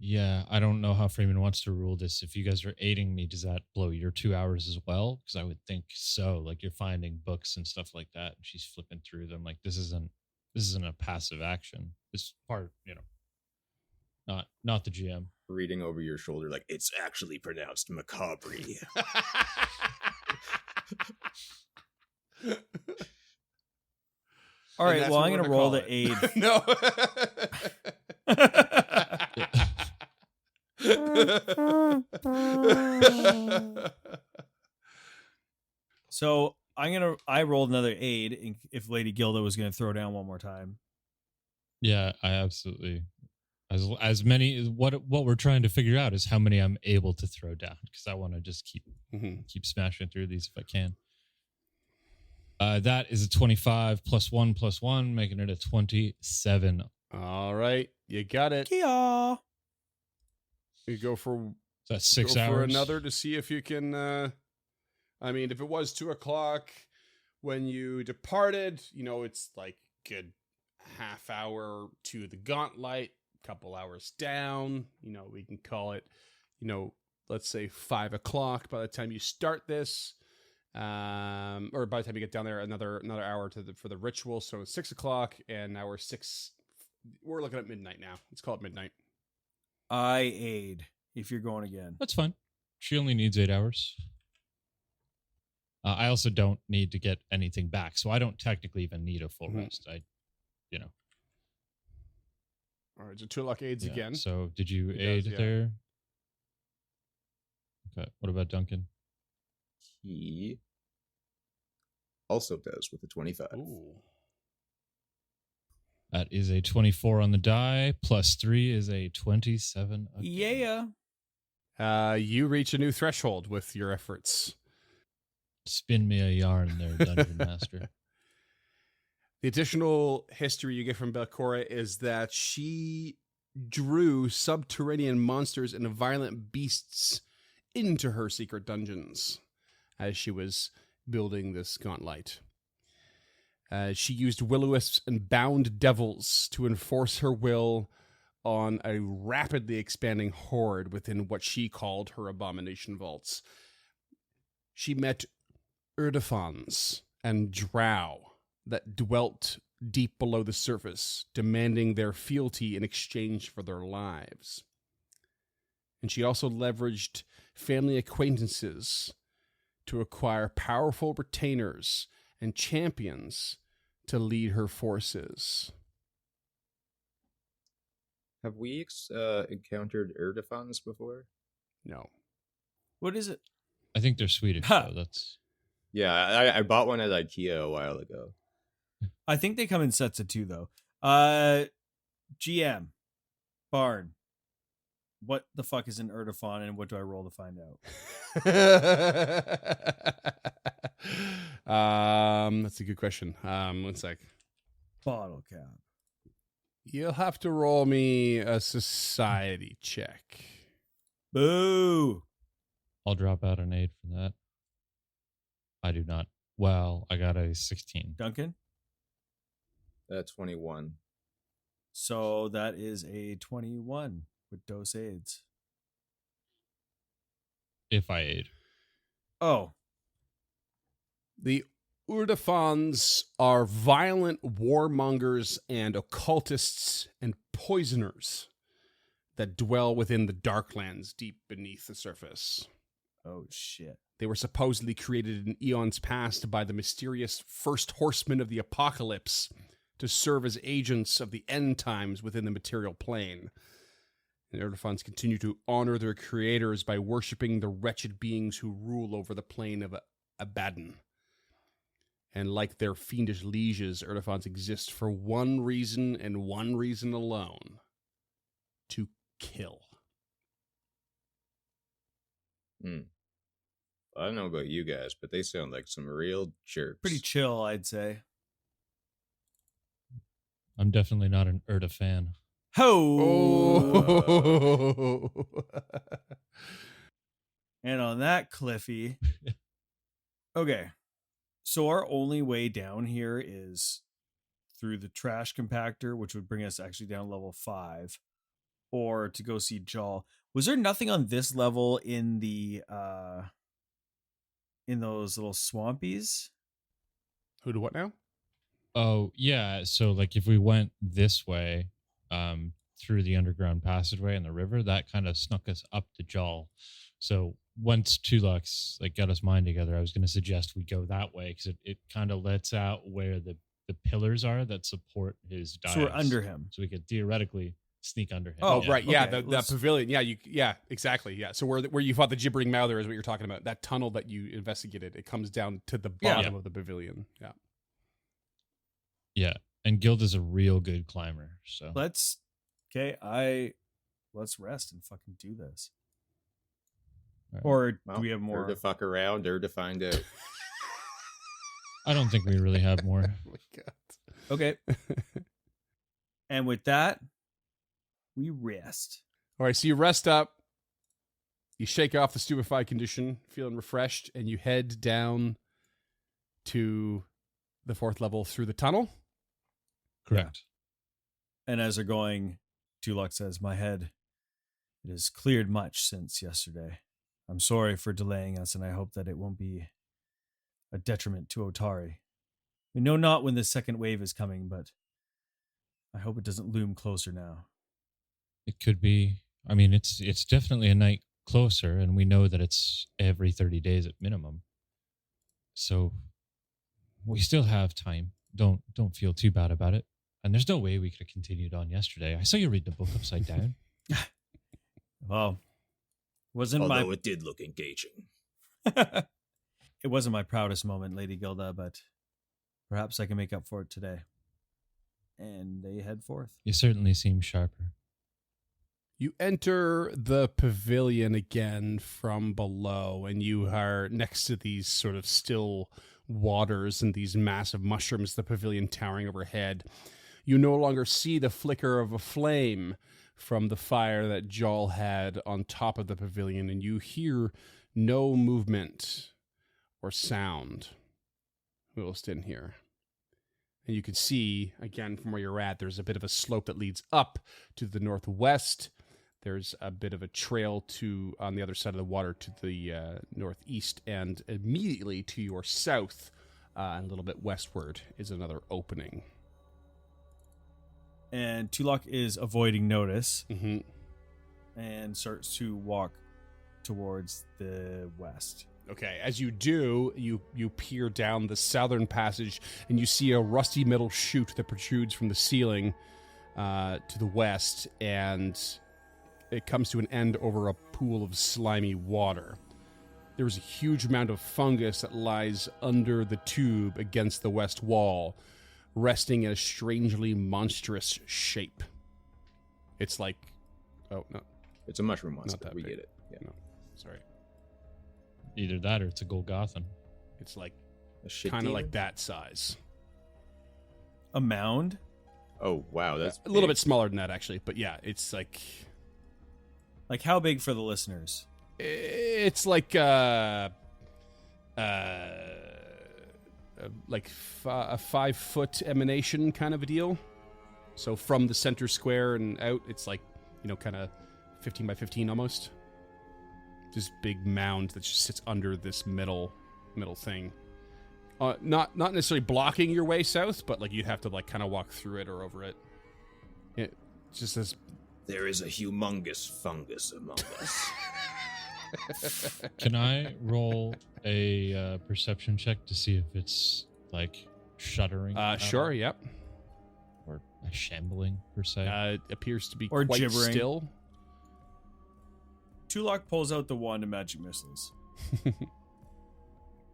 yeah, I don't know how Freeman wants to rule this. If you guys are aiding me, does that blow your 2 hours as well? Because I would think so. Like you're finding books and stuff like that, and she's flipping through them. Like this isn't a passive action. This part, not the GM. Reading over your shoulder, like, it's actually pronounced macabre. all And right, that's well, what I'm we're going to roll call the it. aid. No. So I rolled another aid if Lady Gilda was gonna throw down one more time. Yeah, I absolutely. As many what we're trying to figure out is how many I'm able to throw down, because I want to just keep smashing through these if I can. That is a 25 plus 1, making it a 27. All right, you got it. Yeah. You go for So that's 6 go hours. for another to see if you can. I mean, if it was 2:00 when you departed, it's like good half hour to the gauntlet, couple hours down. We can call it, let's say 5:00 by the time you start this, or by the time you get down there, another hour for the ritual. So it's 6:00, and now we're looking at midnight now. Let's call it midnight. I aid if you're going again. That's fine. She only needs 8 hours. I also don't need to get anything back, so I don't technically even need a full rest. All right, so Tulak aids Yeah. again. So did you He aid does, yeah. there? Okay. What about Duncan? He also does with a 25. Ooh. That is a 24 on the die. Plus 3 is a 27. Again. Yeah. You reach a new threshold with your efforts. Spin me a yarn there, Dungeon Master. The additional history you get from Belcora is that she drew subterranean monsters and violent beasts into her secret dungeons as she was building this gauntlet. She used will-o-wisps and bound devils to enforce her will on a rapidly expanding horde within what she called her abomination vaults. She met Urdefons and drow that dwelt deep below the surface, demanding their fealty in exchange for their lives. And she also leveraged family acquaintances to acquire powerful retainers and champions to lead her forces. Have we encountered Erdefons before? No. What is it? I think they're Swedish. Ha! So that's Yeah, I bought one at IKEA a while ago. I think they come in sets of 2 though. GM Barn. What the fuck is an Erdefon, and what do I roll to find out? That's a good question. 1 sec. Bottle cap. You'll have to roll me a society check. Boo. I'll drop out an 8 for that. I do not. Well, I got a 16. Duncan. 21. So that is a 21 with dose aids. If I aid. Oh, The Urdefons are violent warmongers and occultists and poisoners that dwell within the Darklands deep beneath the surface. oh shit. They were supposedly created in eons past by the mysterious first horsemen of the apocalypse to serve as agents of the end times within the material plane. And Erdefons continue to honor their creators by worshipping the wretched beings who rule over the plane of Abaddon. And like their fiendish lieges, Erdefons exist for one reason and one reason alone: to kill. I don't know about you guys, but they sound like some real jerks. Pretty chill, I'd say. I'm definitely not an Erda fan. Ho! And on that, Cliffy. Okay. So our only way down here is through the trash compactor, which would bring us actually down level 5, or to go see Jal. Was there nothing on this level in the in those little swampies? Who do what now? Oh, yeah. So, like, if we went this way, through the underground passageway and the river, that kind of snuck us up to Jal. So once Tulak's like got his mind together, I was going to suggest we go that way because it kind of lets out where the pillars are that support his dais. So we're under him. So we could theoretically sneak under him. Oh, right. Yeah, Okay, the pavilion. Yeah, exactly. Yeah. So where you fought the gibbering mouther is what you're talking about. That tunnel that you investigated, it comes down to the bottom of the pavilion. Yeah. Yeah, and Gilda's a real good climber. So Let's rest and fucking do this. Right. Or Well, do we have more? Or to fuck around, or to find out. I don't think we really have more. Oh my God. Okay. And with that, we rest. All right. So you rest up. You shake off the stupefied condition, feeling refreshed, and you head down to the 4th level through the tunnel. Correct. And as they're going, Tulak says, "My head, it has cleared much since yesterday. I'm sorry for delaying us, and I hope that it won't be a detriment to Otari. We know not when the second wave is coming, but I hope it doesn't loom closer now." It could be. I mean, it's definitely a night closer, and we know that it's every 30 days at minimum. So we still have time. Don't feel too bad about it. And there's no way we could have continued on yesterday. I saw you read the book upside down. Well, wasn't Although it did look engaging. it wasn't my proudest moment, Lady Gilda, but perhaps I can make up for it today. And they head forth. You certainly seem sharper. You enter the pavilion again from below, and you are next to these sort of still waters and these massive mushrooms, the pavilion towering overhead. You no longer see the flicker of a flame from the fire that Jol had on top of the pavilion, and you hear no movement or sound whilst in here. And you can see, again, from where you're at, there's a bit of a slope that leads up to the northwest. There's a bit of a trail on the other side of the water to the northeast, and immediately to your south, and a little bit westward, is another opening. And Tulak is avoiding notice Mm-hmm. and starts to walk towards the west. Okay, as you do, you peer down the southern passage, and you see a rusty metal chute that protrudes from the ceiling to the west, and it comes to an end over a pool of slimy water. There is a huge amount of fungus that lies under the tube against the west wall, resting in a strangely monstrous shape. It's like... Oh, no. It's a mushroom monster. Not that We big. get it. Yeah. No, sorry. Either that or it's a Golgothan. It's like A shit kind of demon? like that size. A mound? Oh, wow. That's a little big. bit smaller than that, actually. But yeah, it's like... Like how big for the listeners? It's like a 5-foot emanation kind of a deal. So from the center square and out, it's like, kind of 15 by 15 almost. This big mound that just sits under this middle thing. Not necessarily blocking your way south, but like you'd have to like kind of walk through it or over it. It's just this. There is a humongous fungus among us. Can I roll a perception check to see if it's like shuddering? at Sure, all? yep. Or shambling per se? It appears to be Or quite gibbering. still. Tulak pulls out the wand of magic missiles.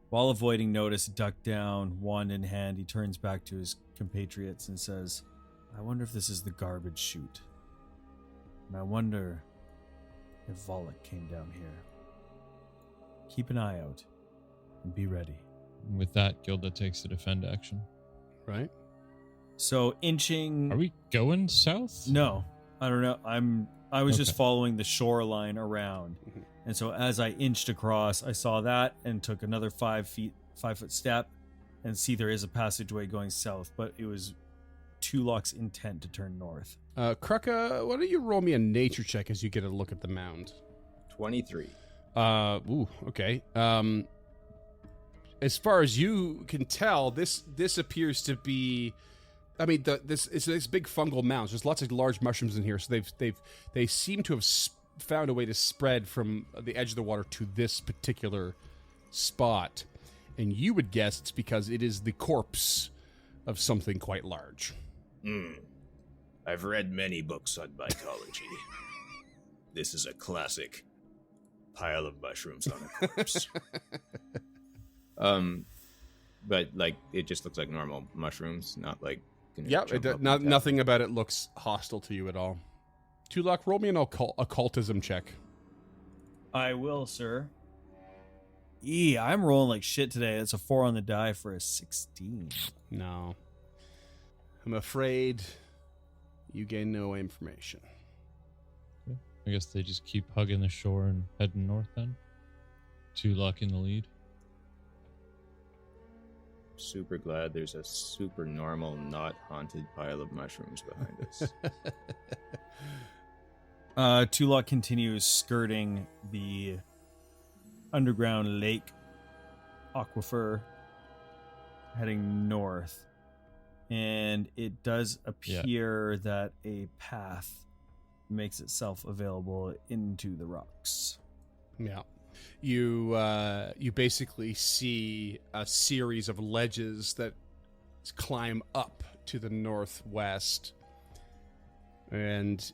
While avoiding notice, ducked down, wand in hand, he turns back to his compatriots and says, "I wonder if this is the garbage chute. And I wonder if Volok came down here. Keep an eye out and be ready." With that, Gilda takes the defend action. Right? So inching... Are we going south? No, I don't know. I was just Okay. following the shoreline around. Mhm. And so as I inched across, I saw that and took another 5-foot step and see there is a passageway going south, but it was Tulak's intent to turn north. Krucka, why don't you roll me a nature check as you get a look at the mound? 23. Okay. As far as you can tell, this appears to be, I mean, it's this big fungal mound. There's lots of large mushrooms in here, so they seem to have found a way to spread from the edge of the water to this particular spot, and you would guess it's because it is the corpse of something quite large. I've read many books on mycology. This is a classic pile of mushrooms on a corpse. But like it just looks like normal mushrooms, not like. Nothing about it looks hostile to you at all. Tulak, roll me an occultism check. I will, sir. I'm rolling like shit today. It's a 4 on the die for a 16. No. I'm afraid you gain no information. I guess they just keep hugging the shore and heading north then. Tulak in the lead. Super glad there's a super normal, not haunted pile of mushrooms behind us. Tulak continues skirting the underground lake aquifer, heading north. And it does appear that a path makes itself available into the rocks. Yeah. You basically see a series of ledges that climb up to the northwest. And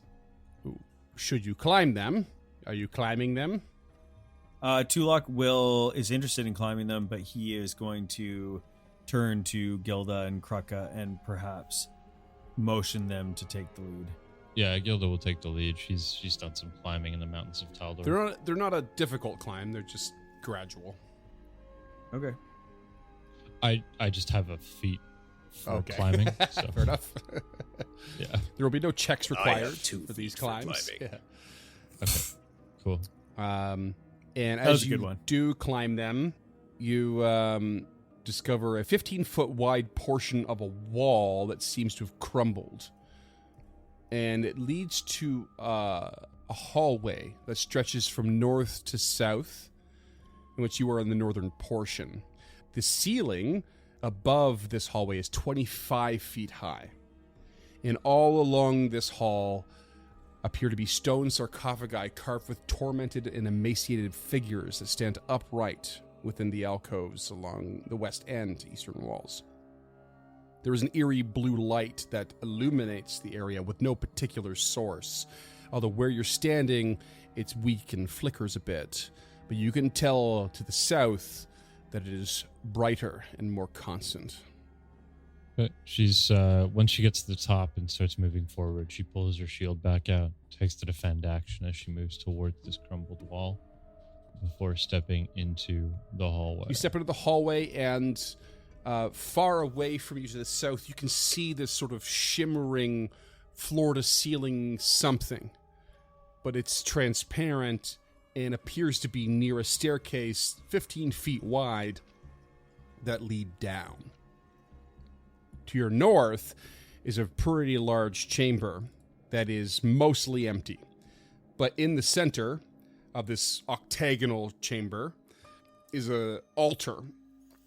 should you climb them? Are you climbing them? Tulak is interested in climbing them, but he is going to turn to Gilda and Krucka and perhaps motion them to take the lead. Yeah, Gilda will take the lead. She's done some climbing in the mountains of Taldor. They're not a difficult climb. They're just gradual. Okay. I just have a feat for climbing. So. Fair enough. Yeah. There will be no checks required for these climbs. Yeah. Okay. Cool. And as you do climb them, you discover a 15-foot wide portion of a wall that seems to have crumbled. And it leads to a hallway that stretches from north to south, in which you are in the northern portion. The ceiling above this hallway is 25 feet high. And all along this hall appear to be stone sarcophagi carved with tormented and emaciated figures that stand upright within the alcoves along the west end eastern walls. There is an eerie blue light that illuminates the area with no particular source, although where you're standing, it's weak and flickers a bit. But you can tell to the south that it is brighter and more constant. But she's when she gets to the top and starts moving forward, she pulls her shield back out, takes the defend action as she moves towards this crumbled wall before stepping into the hallway. You step into the hallway, and far away from you to the south, you can see this sort of shimmering floor-to-ceiling something. But it's transparent and appears to be near a staircase 15 feet wide that lead down. To your north is a pretty large chamber that is mostly empty. But in the center of this octagonal chamber is an altar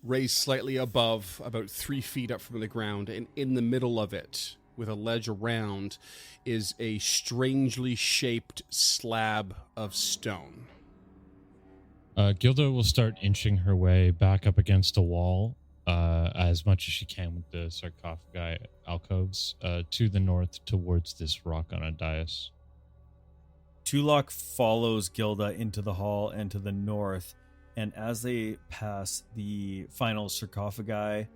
raised slightly above, about 3 feet up from the ground, and in the middle of it, with a ledge around, is a strangely shaped slab of stone. Gilda will start inching her way back up against a wall as much as she can with the sarcophagi alcoves to the north towards this rock on a dais. Tulak follows Gilda into the hall and to the north, and as they pass the final sarcophagi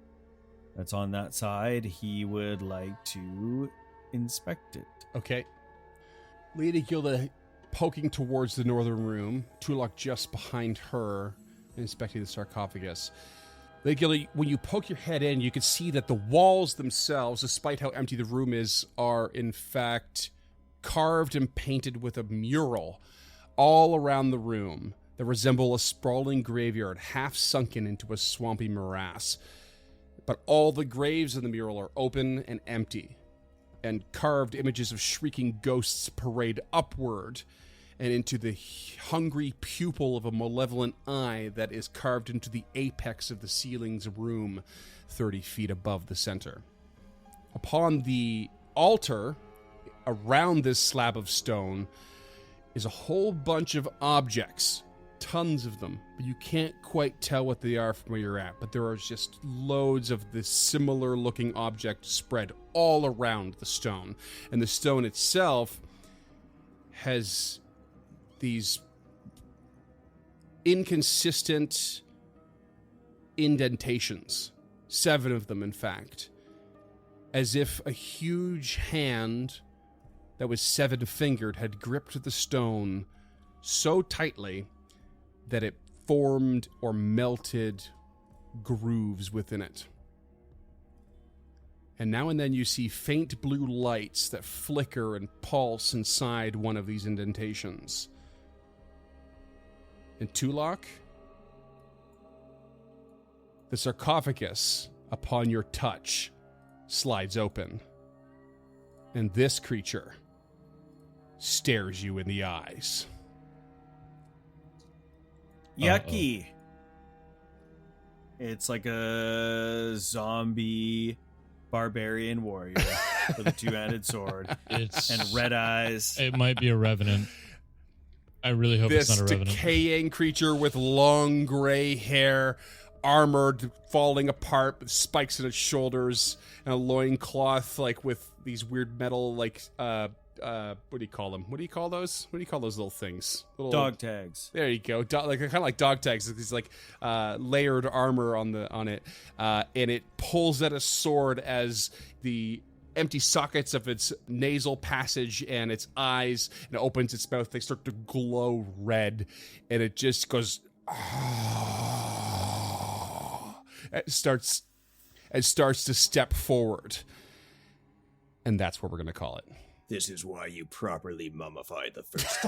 that's on that side, he would like to inspect it. Okay. Lady Gilda poking towards the northern room, Tulak just behind her, inspecting the sarcophagus. Lady Gilda, when you poke your head in, you can see that the walls themselves, despite how empty the room is, are in fact carved and painted with a mural all around the room that resemble a sprawling graveyard half sunken into a swampy morass. But all the graves in the mural are open and empty, and carved images of shrieking ghosts parade upward and into the hungry pupil of a malevolent eye that is carved into the apex of the ceiling's room 30 feet above the center. Upon the altar, around this slab of stone, is a whole bunch of objects tons of them, but you can't quite tell what they are from where you're at. But there are just loads of this similar looking object spread all around the stone. And the stone itself has these inconsistent indentations, 7 of them in fact, as if a huge hand that was 7-fingered had gripped the stone so tightly that it formed or melted grooves within it. And now and then you see faint blue lights that flicker and pulse inside one of these indentations. And Tulak, the sarcophagus, upon your touch, slides open. And this creature stares you in the eyes. Yucky. It's like a zombie barbarian warrior with a 2-handed sword and red eyes. It might be a revenant. I really hope it's not a revenant. This decaying creature with long gray hair, armored, falling apart, with spikes in its shoulders, and a loincloth, like with these weird metal, like, what do you call them? What do you call those? What do you call those little things? Little dog tags. There you go. Like kind of like dog tags. It's like layered armor on it, and it pulls at a sword as the empty sockets of its nasal passage and its eyes, and it opens its mouth. They start to glow red, and it just goes. It starts to step forward, and that's what we're going to call it. This is why you properly mummified the first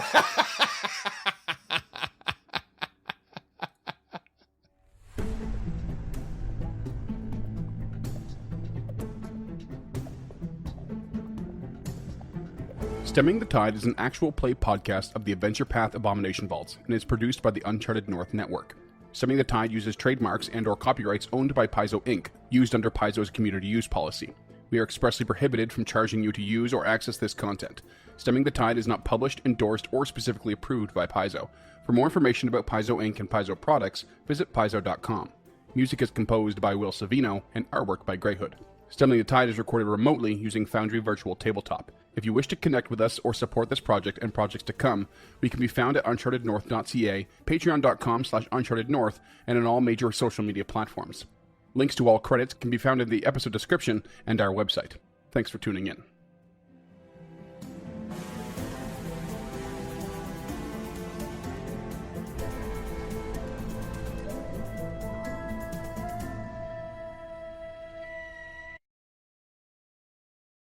Stemming the Tide is an actual play podcast of the Adventure Path Abomination Vaults and is produced by the Uncharted North Network. Stemming the Tide uses trademarks and/or copyrights owned by Paizo Inc., used under Paizo's community use policy. We are expressly prohibited from charging you to use or access this content. Stemming the Tide is not published, endorsed, or specifically approved by Paizo. For more information about Paizo Inc. and Paizo products, visit paizo.com. Music is composed by Will Savino and artwork by Greyhood. Stemming the Tide is recorded remotely using Foundry Virtual Tabletop. If you wish to connect with us or support this project and projects to come, we can be found at unchartednorth.ca, patreon.com/unchartednorth, and on all major social media platforms. Links to all credits can be found in the episode description and our website. Thanks for tuning in.